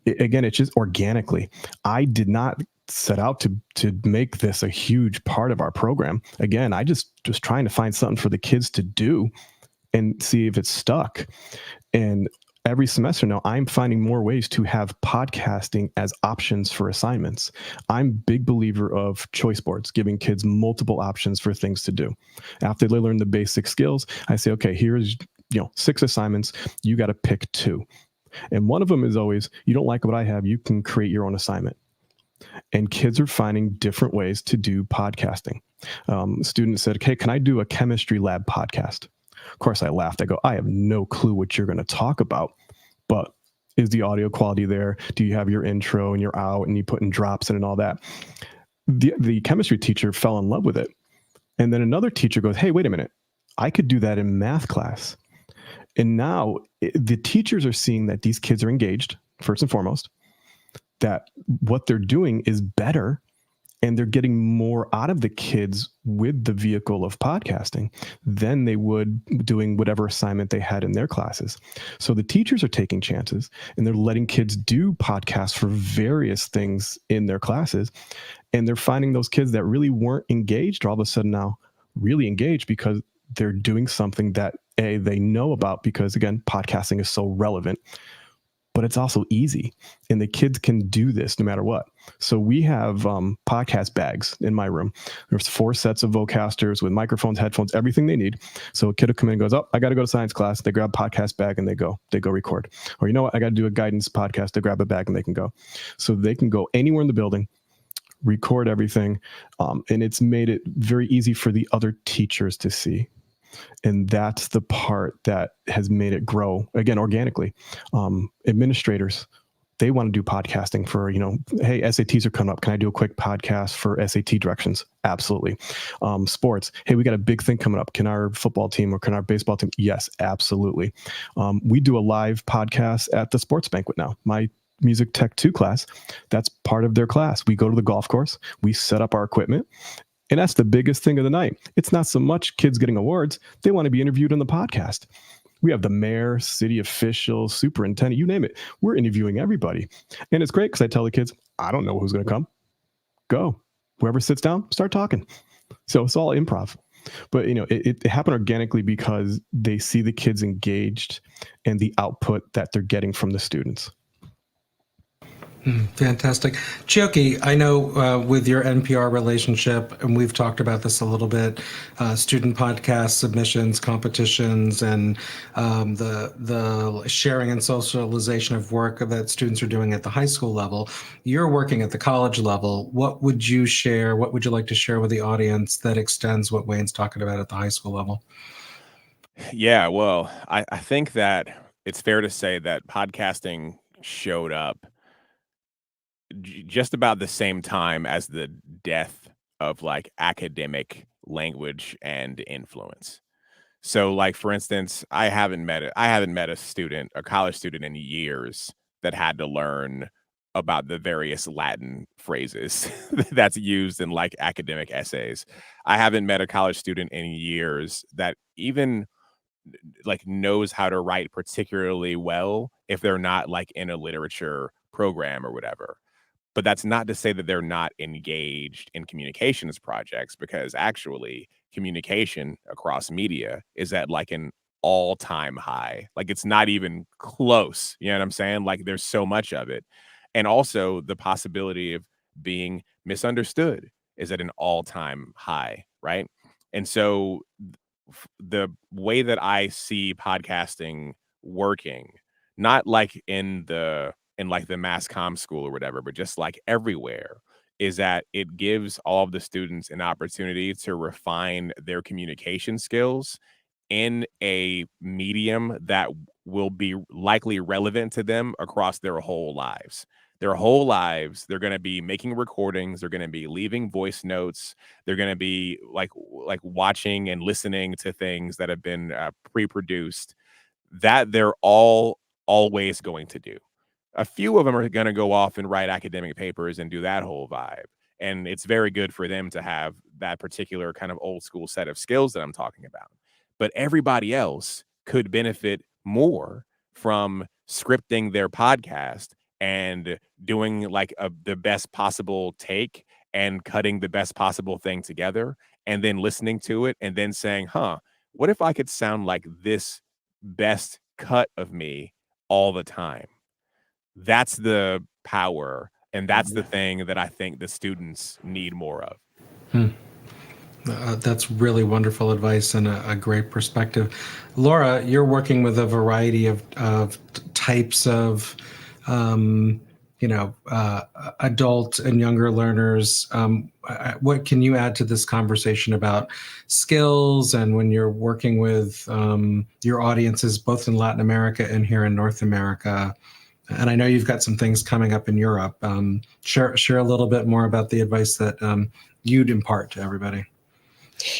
again, it's just organically. I did not set out to make this a huge part of our program. Again, I just trying to find something for the kids to do and see if it's stuck. And every semester now, I'm finding more ways to have podcasting as options for assignments. I'm a big believer of choice boards, giving kids multiple options for things to do. After they learn the basic skills, I say, okay, here's 6 assignments. You got to pick 2. And one of them is always, you don't like what I have, you can create your own assignment. And kids are finding different ways to do podcasting. Students said, okay, can I do a chemistry lab podcast? Of course, I laughed. I go, I have no clue what you're going to talk about, but is the audio quality there? Do you have your intro and your out and you put in drops in and all that? The chemistry teacher fell in love with it. And then another teacher goes, hey, wait a minute. I could do that in math class. And now the teachers are seeing that these kids are engaged, first and foremost, that what they're doing is better, and they're getting more out of the kids with the vehicle of podcasting than they would doing whatever assignment they had in their classes. So the teachers are taking chances, and they're letting kids do podcasts for various things in their classes. And they're finding those kids that really weren't engaged all of a sudden now really engaged, because they're doing something that they know about, because again, podcasting is so relevant, but it's also easy, and the kids can do this no matter what. So we have podcast bags in my room. There's 4 sets of Vocasters with microphones, headphones, everything they need. So a kid will come in and goes, oh, I got to go to science class. They grab a podcast bag and they go record. Or you know what, I got to do a guidance podcast. They grab a bag and they can go. So they can go anywhere in the building, record everything. And it's made it very easy for the other teachers to see. And that's the part that has made it grow, again, organically. Administrators, they want to do podcasting for, hey, SATs are coming up. Can I do a quick podcast for SAT directions? Absolutely. Sports, hey, we got a big thing coming up. Can our football team or can our baseball team? Yes, absolutely. We do a live podcast at the sports banquet now. My Music Tech 2 class, that's part of their class. We go to the golf course, we set up our equipment, and that's the biggest thing of the night. It's not so much kids getting awards. They want to be interviewed on the podcast. We have the mayor, city officials, superintendent, you name it. We're interviewing everybody. And it's great because I tell the kids, I don't know who's going to come. Go. Whoever sits down, start talking. So it's all improv. But, it happened organically because they see the kids engaged and the output that they're getting from the students. Fantastic. Chioke, I know with your NPR relationship, and we've talked about this a little bit, student podcast submissions, competitions, and the sharing and socialization of work that students are doing at the high school level. You're working at the college level. What would you share? What would you like to share with the audience that extends what Wayne's talking about at the high school level? Yeah, well, I think that it's fair to say that podcasting showed up just about the same time as the death of like academic language and influence. So like for instance, I haven't met a college student in years that had to learn about the various Latin phrases that's used in like academic essays. I haven't met a college student in years that even like knows how to write particularly well if they're not like in a literature program or whatever. But that's not to say that they're not engaged in communications projects, because actually communication across media is at like an all-time high. Like it's not even close. You know what I'm saying? Like there's so much of it. And also the possibility of being misunderstood is at an all-time high, right? And so the way that I see podcasting working, not like in like the mass comm school or whatever, but just like everywhere, is that it gives all of the students an opportunity to refine their communication skills in a medium that will be likely relevant to them across their whole lives. Their whole lives, they're going to be making recordings, they're going to be leaving voice notes, they're going to be like watching and listening to things that have been pre-produced, that they're all always going to do. A few of them are going to go off and write academic papers and do that whole vibe. And it's very good for them to have that particular kind of old school set of skills that I'm talking about. But everybody else could benefit more from scripting their podcast and doing like the best possible take and cutting the best possible thing together and then listening to it and then saying, what if I could sound like this best cut of me all the time. That's the power, and that's the thing that I think the students need more of. That's really wonderful advice and a great perspective. Laura, you're working with a variety of types of adult and younger learners. What can you add to this conversation about skills and when you're working with your audiences, both in Latin America and here in North America? And I know you've got some things coming up in Europe. Share a little bit more about the advice that you'd impart to everybody.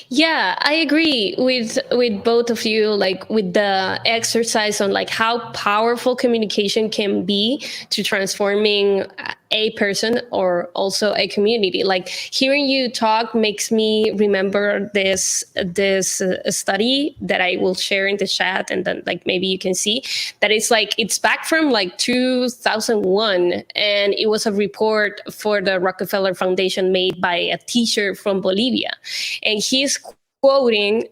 Yeah, I agree with both of you, like with the exercise on like how powerful communication can be to transforming a person or also a community. Like hearing you talk makes me remember this study that I will share in the chat, and then like maybe you can see that it's back from like 2001, and it was a report for the Rockefeller Foundation made by a teacher from Bolivia, and he's quoting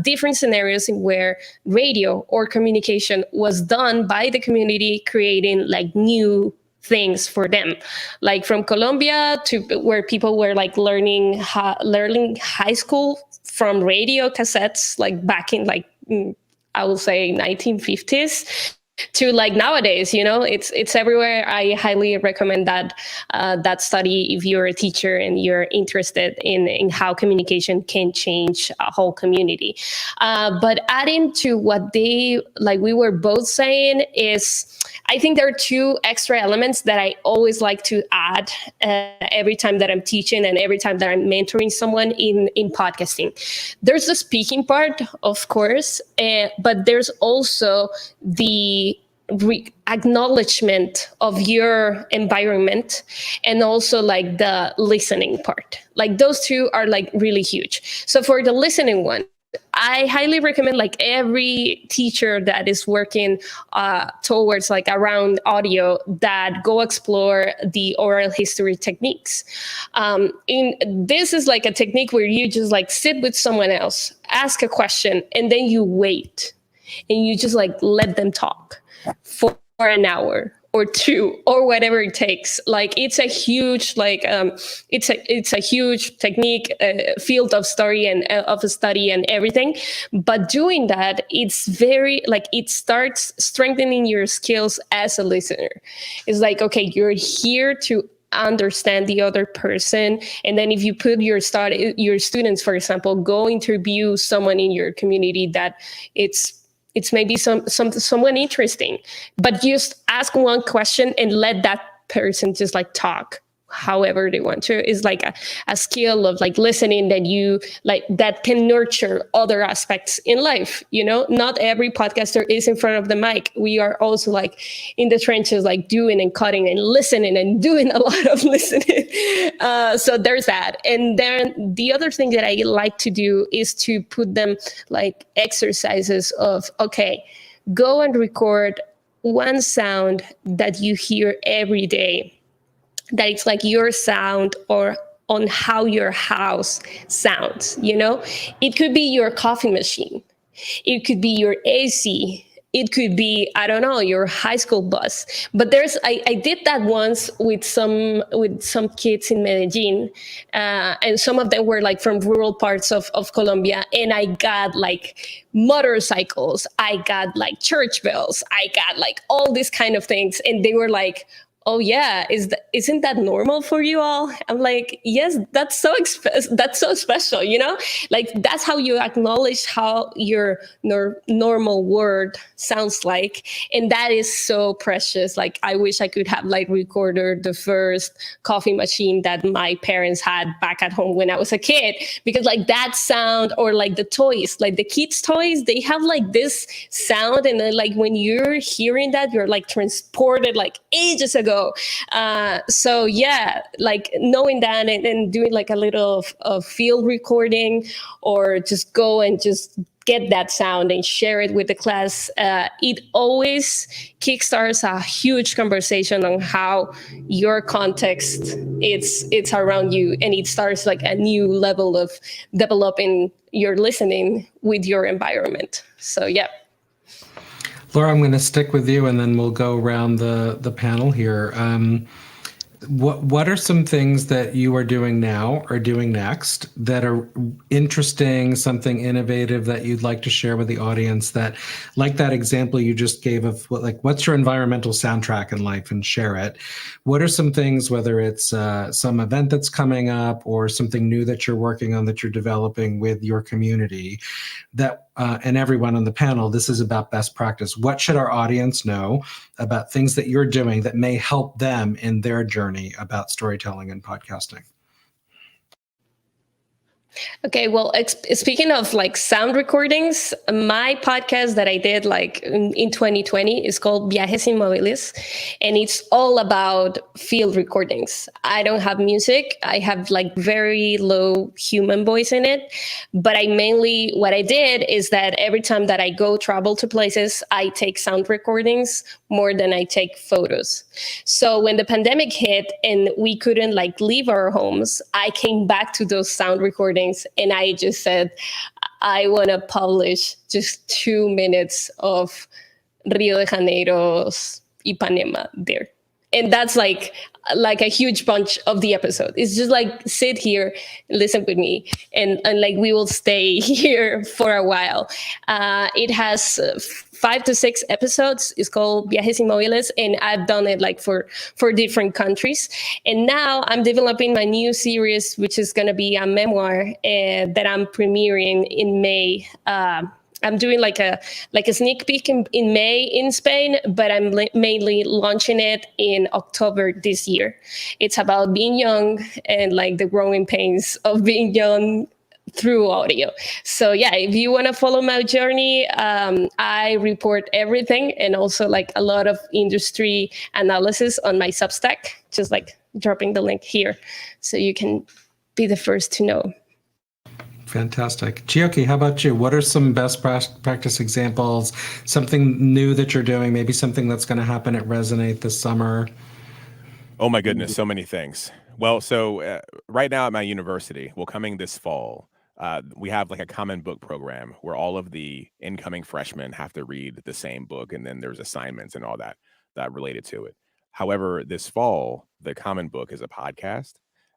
different scenarios in where radio or communication was done by the community, creating like new things for them, like from Colombia to where people were like learning high school from radio cassettes, like back in like I will say 1950s, to like nowadays, it's everywhere. I highly recommend that study if you're a teacher and you're interested in how communication can change a whole community. But adding to what we were both saying is, I think there are two extra elements that I always like to add every time that I'm teaching and every time that I'm mentoring someone in podcasting. There's the speaking part, of course, but there's also the acknowledgement of your environment, and also like the listening part. Like those two are like really huge. So for the listening one, I highly recommend like every teacher that is working towards like around audio that go explore the oral history techniques. This is like a technique where you just like sit with someone else, ask a question, and then you wait and you just like let them talk for an hour or two or whatever it takes. Like it's a huge it's a huge technique, field of study and everything. But doing that, it's very like it starts strengthening your skills as a listener. It's like, okay, you're here to understand the other person, and then if you put your students, for example, go interview someone in your community that it's maybe someone interesting, but just ask one question and let that person just like talk however they want to. Is like a skill of like listening that you like that can nurture other aspects in life. Not every podcaster is in front of the mic. We are also like in the trenches, like doing and cutting and listening and doing a lot of listening. So there's that. And then the other thing that I like to do is to put them like exercises of, okay, go and record one sound that you hear every day, that it's like your sound or on how your house sounds. It could be your coffee machine. It could be your AC. It could be, I don't know, your high school bus. But I did that once with some kids in Medellin, and some of them were like from rural parts of Colombia, and I got like motorcycles, I got like church bells, I got like all these kind of things, and they were like, oh yeah, isn't that normal for you all? I'm like, yes, that's so special, Like that's how you acknowledge how your normal word sounds like, and that is so precious. Like I wish I could have like recorded the first coffee machine that my parents had back at home when I was a kid, because like that sound, or like the toys, like the kids' toys, they have like this sound, and then like when you're hearing that, you're like transported like ages ago. So yeah, like knowing that and doing like a little of field recording, or just go and just get that sound and share it with the class. It always kickstarts a huge conversation on how your context it's around you, and it starts like a new level of developing your listening with your environment. So yeah. Laura, I'm going to stick with you, and then we'll go around the panel here. What are some things that you are doing now or doing next that are interesting, something innovative that you'd like to share with the audience, that, like that example you just gave of what's your environmental soundtrack in life, and share it. What are some things, whether it's some event that's coming up or something new that you're working on, that you're developing with your community, that and everyone on the panel, this is about best practice. What should our audience know about things that you're doing that may help them in their journey about storytelling and podcasting? Okay, well, speaking of like sound recordings, my podcast that I did like in 2020 is called Viajes Inmóviles, and it's all about field recordings. I don't have music. I have like very low human voice in it, but what I did is that every time that I go travel to places, I take sound recordings more than I take photos. So when the pandemic hit and we couldn't like leave our homes, I came back to those sound recordings, and I just said, I want to publish just 2 minutes of Rio de Janeiro's Ipanema there. And that's like a huge bunch of the episode. It's just like, sit here, listen with me, and like we will stay here for a while. It has 5 to 6 episodes. It's called Viajes Inmóviles, and I've done it like for different countries. And now I'm developing my new series, which is going to be a memoir that I'm premiering in May. I'm doing like a sneak peek in May in Spain, but I'm mainly launching it in October this year. It's about being young and like the growing pains of being young through audio. So yeah, if you want to follow my journey, I report everything, and also like a lot of industry analysis on my Substack, just like dropping the link here so you can be the first to know. Fantastic. Chioke, how about you? What are some best practice examples, something new that you're doing, maybe something that's going to happen at Resonate this summer? Oh my goodness, so many things. Well, so right now at my university, coming this fall, we have like a common book program where all of the incoming freshmen have to read the same book, and then there's assignments and all that related to it. However, this fall, the common book is a podcast.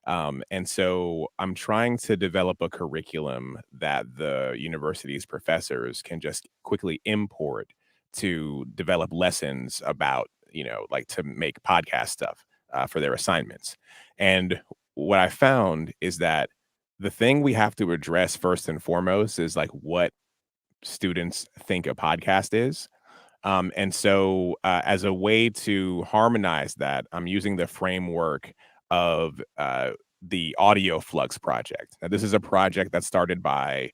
And so I'm trying to develop a curriculum that the university's professors can just quickly import to develop lessons about, like to make podcast stuff for their assignments. And what I found is that the thing we have to address first and foremost is like what students think a podcast is. And so as a way to harmonize that, I'm using the framework of the Audio Flux project. Now, this is a project that started by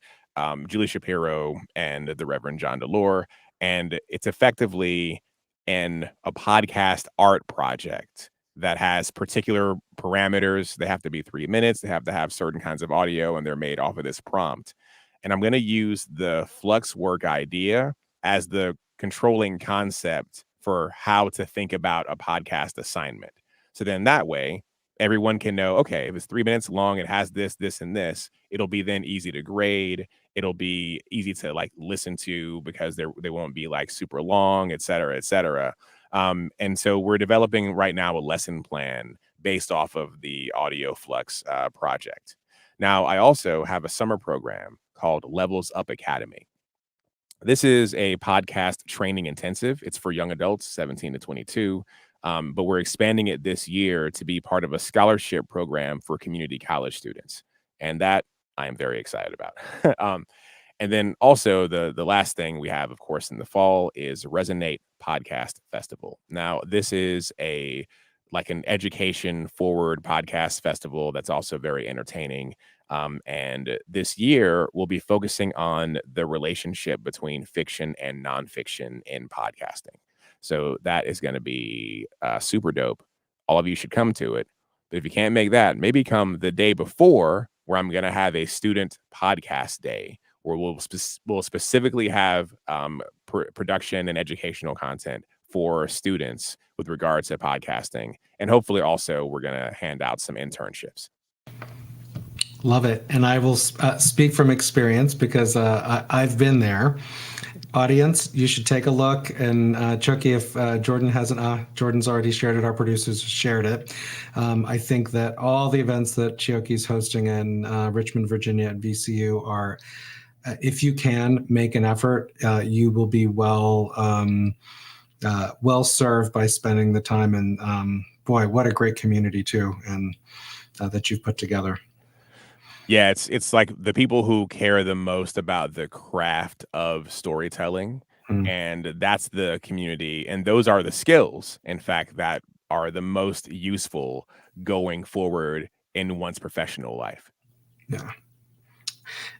Julie Shapiro and the Reverend John Delore, and it's effectively a podcast art project that has particular parameters. They have to be 3 minutes. They have to have certain kinds of audio, and they're made off of this prompt. And I'm going to use the flux work idea as the controlling concept for how to think about a podcast assignment. So then that way, everyone can know, okay, if it's 3 minutes long, it has this, this, and this, it'll be then easy to grade. It'll be easy to like listen to because they won't be like super long, et cetera, et cetera. And so we're developing right now a lesson plan based off of the Audio Flux project. Now, I also have a summer program called Levels Up Academy. This is a podcast training intensive. It's for young adults, 17 to 22. But we're expanding it this year to be part of a scholarship program for community college students. And that I am very excited about. And then also the last thing we have, of course, in the fall is Resonate Podcast Festival. Now, this is like an education forward podcast festival that's also very entertaining. And this year we'll be focusing on the relationship between fiction and nonfiction in podcasting. So that is going to be super dope. All of you should come to it. But if you can't make that, maybe come the day before, where I'm going to have a student podcast day, where we'll specifically have production and educational content for students with regards to podcasting. And hopefully also we're going to hand out some internships. Love it. And I will speak from experience because I've been there. Audience, you should take a look. And Chioke, if Jordan hasn't, Jordan's already shared it. Our producers shared it. I think that all the events that Chioke's hosting in Richmond, Virginia at VCU are, if you can make an effort, you will be well served by spending the time. And boy, what a great community too, and that you've put together. Yeah, it's like the people who care the most about the craft of storytelling, and that's the community, and those are the skills, in fact, that are the most useful going forward in one's professional life. Yeah.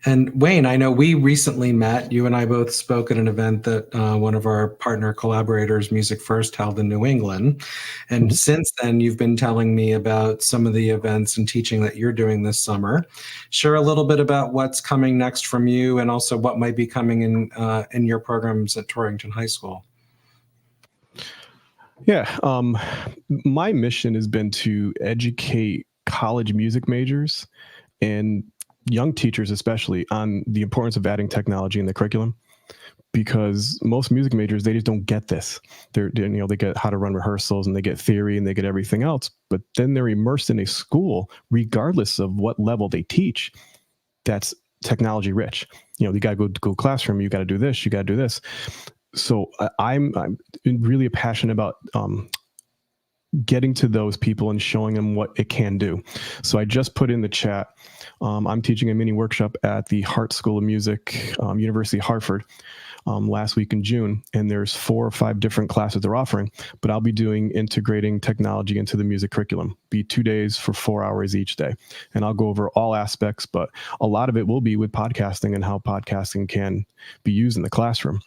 And Wayne, I know we recently met. You and I both spoke at an event that one of our partner collaborators, Music First, held in New England. And since then, you've been telling me about some of the events and teaching that you're doing this summer. Share a little bit about what's coming next from you, and also what might be coming in your programs at Torrington High School. Yeah, my mission has been to educate college music majors and young teachers especially on the importance of adding technology in the curriculum, because most music majors, they just don't get this. They get how to run rehearsals, and they get theory, and they get everything else, but then they're immersed in a school, regardless of what level they teach, that's technology rich. You got to go classroom, you got to do this, you got to do this. So I'm really passionate about getting to those people and showing them what it can do. So I just put in the chat, I'm teaching a mini workshop at the Hart School of Music, University of Hartford, last week in June, and there's 4 or 5 different classes they're offering, but I'll be doing integrating technology into the music curriculum, be 2 days for 4 hours each day. And I'll go over all aspects, but a lot of it will be with podcasting and how podcasting can be used in the classroom.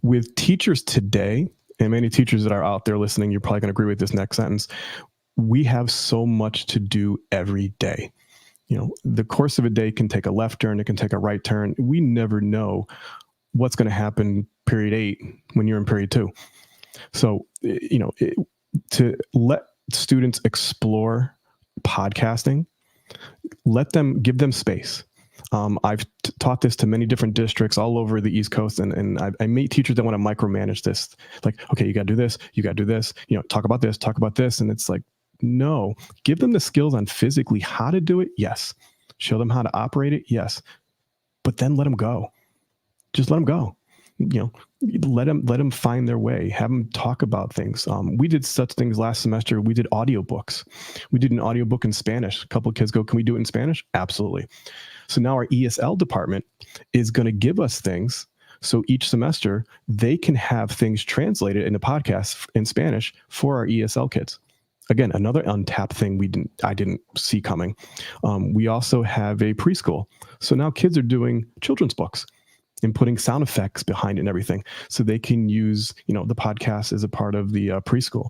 With teachers today, and many teachers that are out there listening, you're probably going to agree with this next sentence, we have so much to do every day. The course of a day can take a left turn, it can take a right turn. We never know what's going to happen period 8 when you're in period 2. So, to let students explore podcasting, give them space. I've taught this to many different districts all over the East Coast, and I meet teachers that want to micromanage this. Like, okay, you got to do this, you got to do this, talk about this. And it's like, no, give them the skills on physically how to do it. Yes. Show them how to operate it. Yes. But then let them go. Just let them go. Let them find their way. Have them talk about things. We did such things last semester. We did audiobooks. We did an audiobook in Spanish. A couple of kids go, can we do it in Spanish? Absolutely. So now our ESL department is going to give us things. So each semester they can have things translated into podcasts in Spanish for our ESL kids. Again, another untapped thing I didn't see coming. We also have a preschool. So now kids are doing children's books and putting sound effects behind it and everything, so they can use, the podcast as a part of the preschool.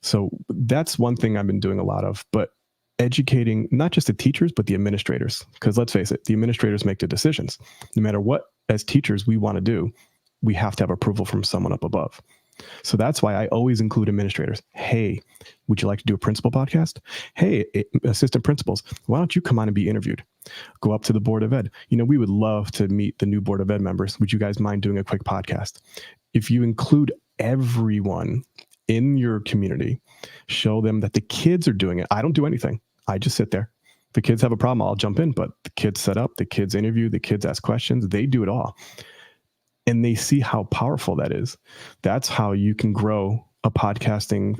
So that's one thing I've been doing a lot of, but educating not just the teachers, but the administrators, because let's face it, the administrators make the decisions. No matter what, as teachers, we want to do, we have to have approval from someone up above. So that's why I always include administrators. Hey, would you like to do a principal podcast? Hey, assistant principals, why don't you come on and be interviewed? Go up to the Board of Ed. We would love to meet the new Board of Ed members. Would you guys mind doing a quick podcast? If you include everyone in your community, show them that the kids are doing it. I don't do anything. I just sit there. The kids have a problem, I'll jump in, but the kids set up, the kids interview, the kids ask questions, they do it all. And they see how powerful that is. That's how you can grow a podcasting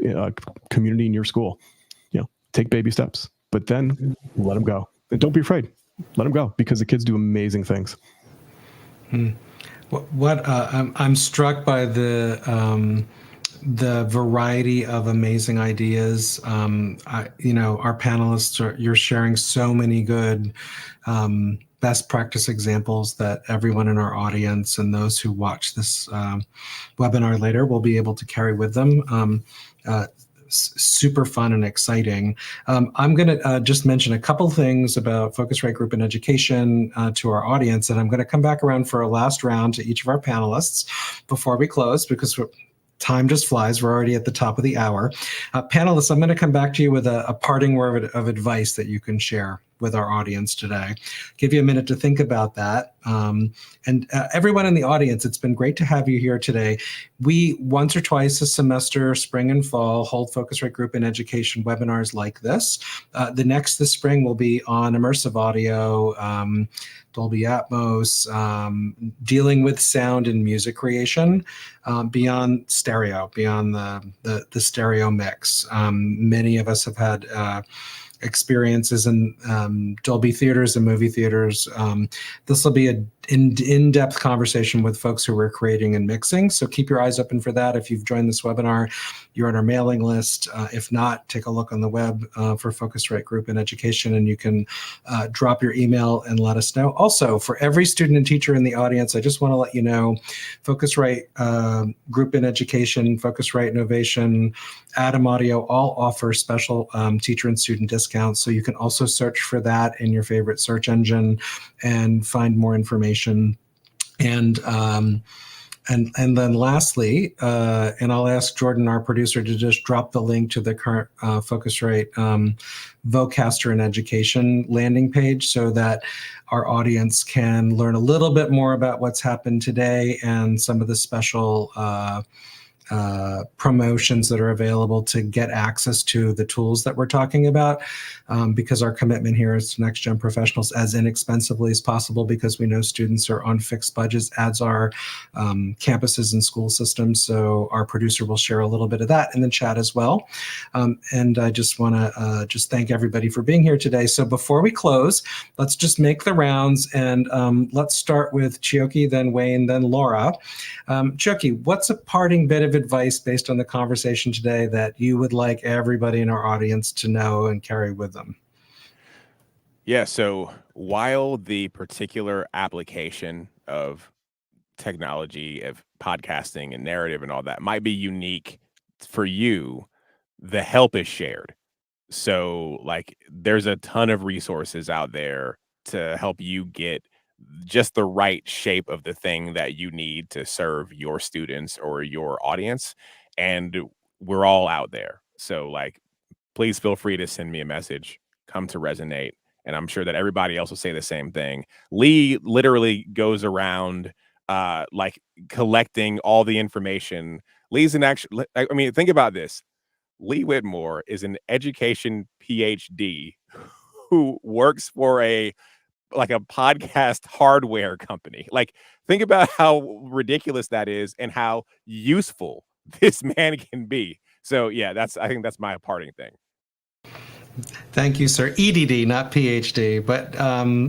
community in your school. Take baby steps, but then let them go. And don't be afraid. Let them go, because the kids do amazing things. I'm struck by the variety of amazing ideas. Our panelists you're sharing so many good best practice examples that everyone in our audience and those who watch this webinar later will be able to carry with them. Super fun and exciting. I'm going to just mention a couple things about Focusrite Group In Education to our audience, and I'm going to come back around for a last round to each of our panelists before we close, because time just flies. We're already at the top of the hour. Panelists, I'm going to come back to you with a parting word of advice that you can share with our audience today. Give you a minute to think about that. And everyone in the audience, it's been great to have you here today. We once or twice a semester, spring and fall, hold Focusrite Group in Education webinars like this. The next this spring will be on immersive audio, Dolby Atmos, dealing with sound and music creation beyond stereo, beyond the stereo mix. Many of us have had experiences in Dolby theaters and movie theaters. This will be an in-depth conversation with folks who are creating and mixing. So keep your eyes open for that. If you've joined this webinar, you're on our mailing list. If not, take a look on the web for Focusrite Group in Education, and you can drop your email and let us know. Also, for every student and teacher in the audience, I just want to let you know, Focusrite Group in Education, Focusrite Innovation, Atom Audio all offer special teacher and student discounts. So you can also search for that in your favorite search engine and find more information. And then lastly, and I'll ask Jordan, our producer, to just drop the link to the current Focusrite Vocaster in Education landing page so that our audience can learn a little bit more about what's happened today and some of the special promotions that are available to get access to the tools that we're talking about, because our commitment here is to next-gen professionals as inexpensively as possible, because we know students are on fixed budgets, as are campuses and school systems. So our producer will share a little bit of that in the chat as well. And I just want to just thank everybody for being here today. So before we close, let's just make the rounds, and let's start with Chioke, then Wayne, then Laura. Chioke, what's a parting bit of advice based on the conversation today that you would like everybody in our audience to know and carry with them? Yeah, so while the particular application of technology, of podcasting and narrative and all that might be unique for you, the help is shared. So like there's a ton of resources out there to help you get just the right shape of the thing that you need to serve your students or your audience. And we're all out there. So like, please feel free to send me a message, come to Resonate. And I'm sure that everybody else will say the same thing. Lee literally goes around like collecting all the information. Lee's an actual, I mean, think about this. Lee Whitmore is an education PhD who works for a podcast hardware company. Like, think about how ridiculous that is and how useful this man can be. So yeah, I think that's my parting thing. Thank you, sir. EDD, not PhD. But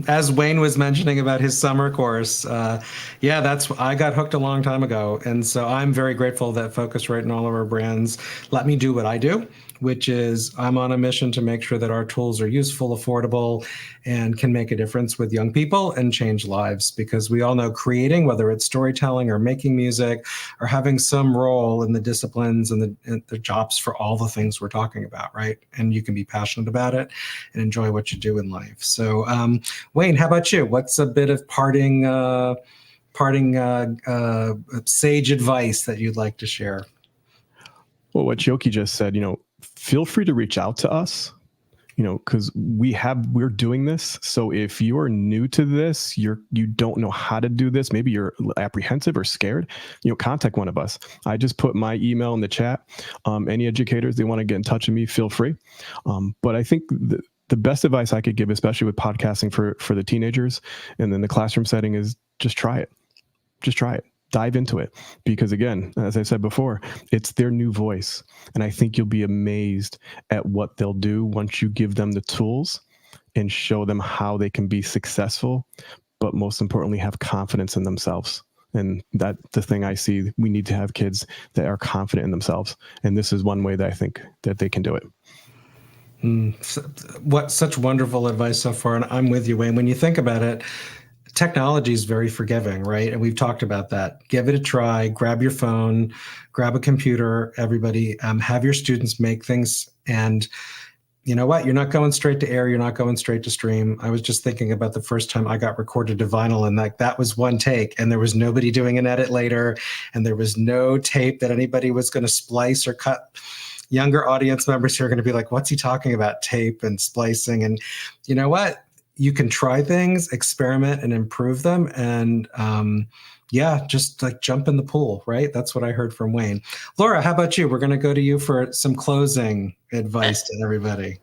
as Wayne was mentioning about his summer course, yeah, I got hooked a long time ago. And so I'm very grateful that Focusrite and all of our brands let me do what I do, which is I'm on a mission to make sure that our tools are useful, affordable, and can make a difference with young people and change lives. Because we all know creating, whether it's storytelling or making music or having some role in the disciplines and the jobs for all the things we're talking about, right? And you can be passionate about it and enjoy what you do in life. So Wayne, how about you? What's a bit of parting sage advice that you'd like to share? Well, what Chioke just said, feel free to reach out to us, because we're doing this. So if you're new to this, you don't know how to do this, maybe you're apprehensive or scared, contact one of us. I just put my email in the chat. Any educators, they want to get in touch with me, feel free. But I think the best advice I could give, especially with podcasting for the teenagers and then the classroom setting, is just try it. Just try it. Dive into it, because again, as I said before, it's their new voice. And I think you'll be amazed at what they'll do once you give them the tools and show them how they can be successful, but most importantly, have confidence in themselves. And that's the thing I see. We need to have kids that are confident in themselves. And this is one way that I think that they can do it. What such wonderful advice so far. And I'm with you, Wayne. When you think about it, technology is very forgiving, right? And we've talked about that. Give it a try, grab your phone, grab a computer, everybody, have your students make things. And you know what? You're not going straight to air. You're not going straight to stream. I was just thinking about the first time I got recorded to vinyl, and that was one take, and there was nobody doing an edit later, and there was no tape that anybody was going to splice or cut, younger audience members who are going to be like, what's he talking about? Tape and splicing. And you know what? You can try things, experiment, and improve them. And yeah, just like jump in the pool, right? That's what I heard from Wayne. Laura, how about you? We're going to go to you for some closing advice to everybody.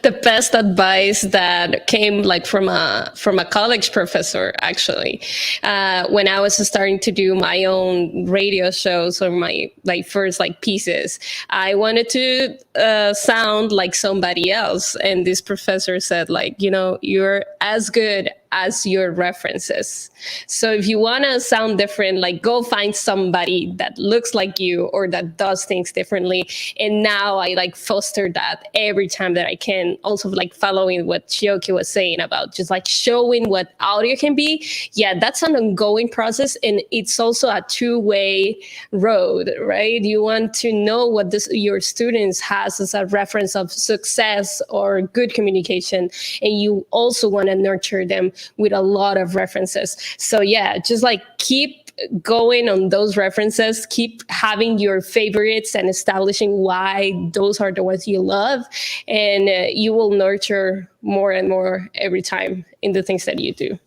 The best advice that came like from a college professor, actually, when I was starting to do my own radio shows or my like first like pieces. I wanted to sound like somebody else, and this professor said, like, you know, you're as good as your references. So if you want to sound different, like go find somebody that looks like you or that does things differently. And now I like foster that every time that I can. Also like following what Chioke was saying about just like showing what audio can be. Yeah, that's an ongoing process. And it's also a two-way road, right? You want to know what your students has as a reference of success or good communication. And you also want to nurture them with a lot of references. So yeah, just like keep going on those references, keep having your favorites and establishing why those are the ones you love, and you will nurture more and more every time in the things that you do.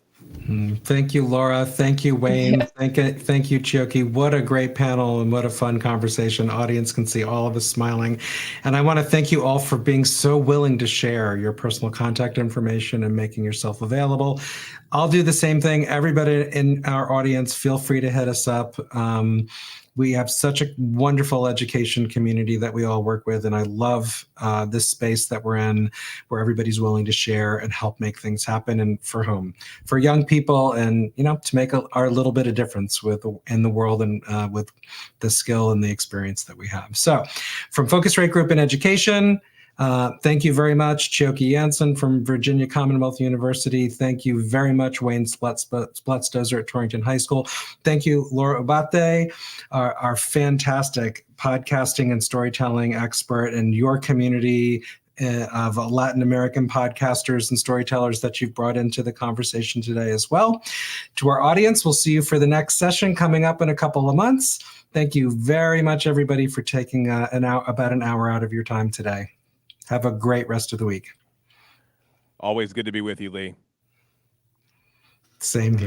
Thank you, Laura. Thank you, Wayne. Thank you, Chioke. What a great panel and what a fun conversation. Audience can see all of us smiling. And I want to thank you all for being so willing to share your personal contact information and making yourself available. I'll do the same thing. Everybody in our audience, feel free to hit us up. We have such a wonderful education community that we all work with, and I love this space that we're in, where everybody's willing to share and help make things happen. And for whom? For young people, and you know, to make our little bit of difference in the world and with the skill and the experience that we have. So, from Focusrite Group in Education. Thank you very much, Chioke Jansen from Virginia Commonwealth University. Thank you very much, Wayne Splettstozer at Torrington High School. Thank you, Laura Ubate, our fantastic podcasting and storytelling expert, and your community of Latin American podcasters and storytellers that you've brought into the conversation today as well. To our audience, we'll see you for the next session coming up in a couple of months. Thank you very much, everybody, for taking about an hour out of your time today. Have a great rest of the week. Always good to be with you, Lee. Same here.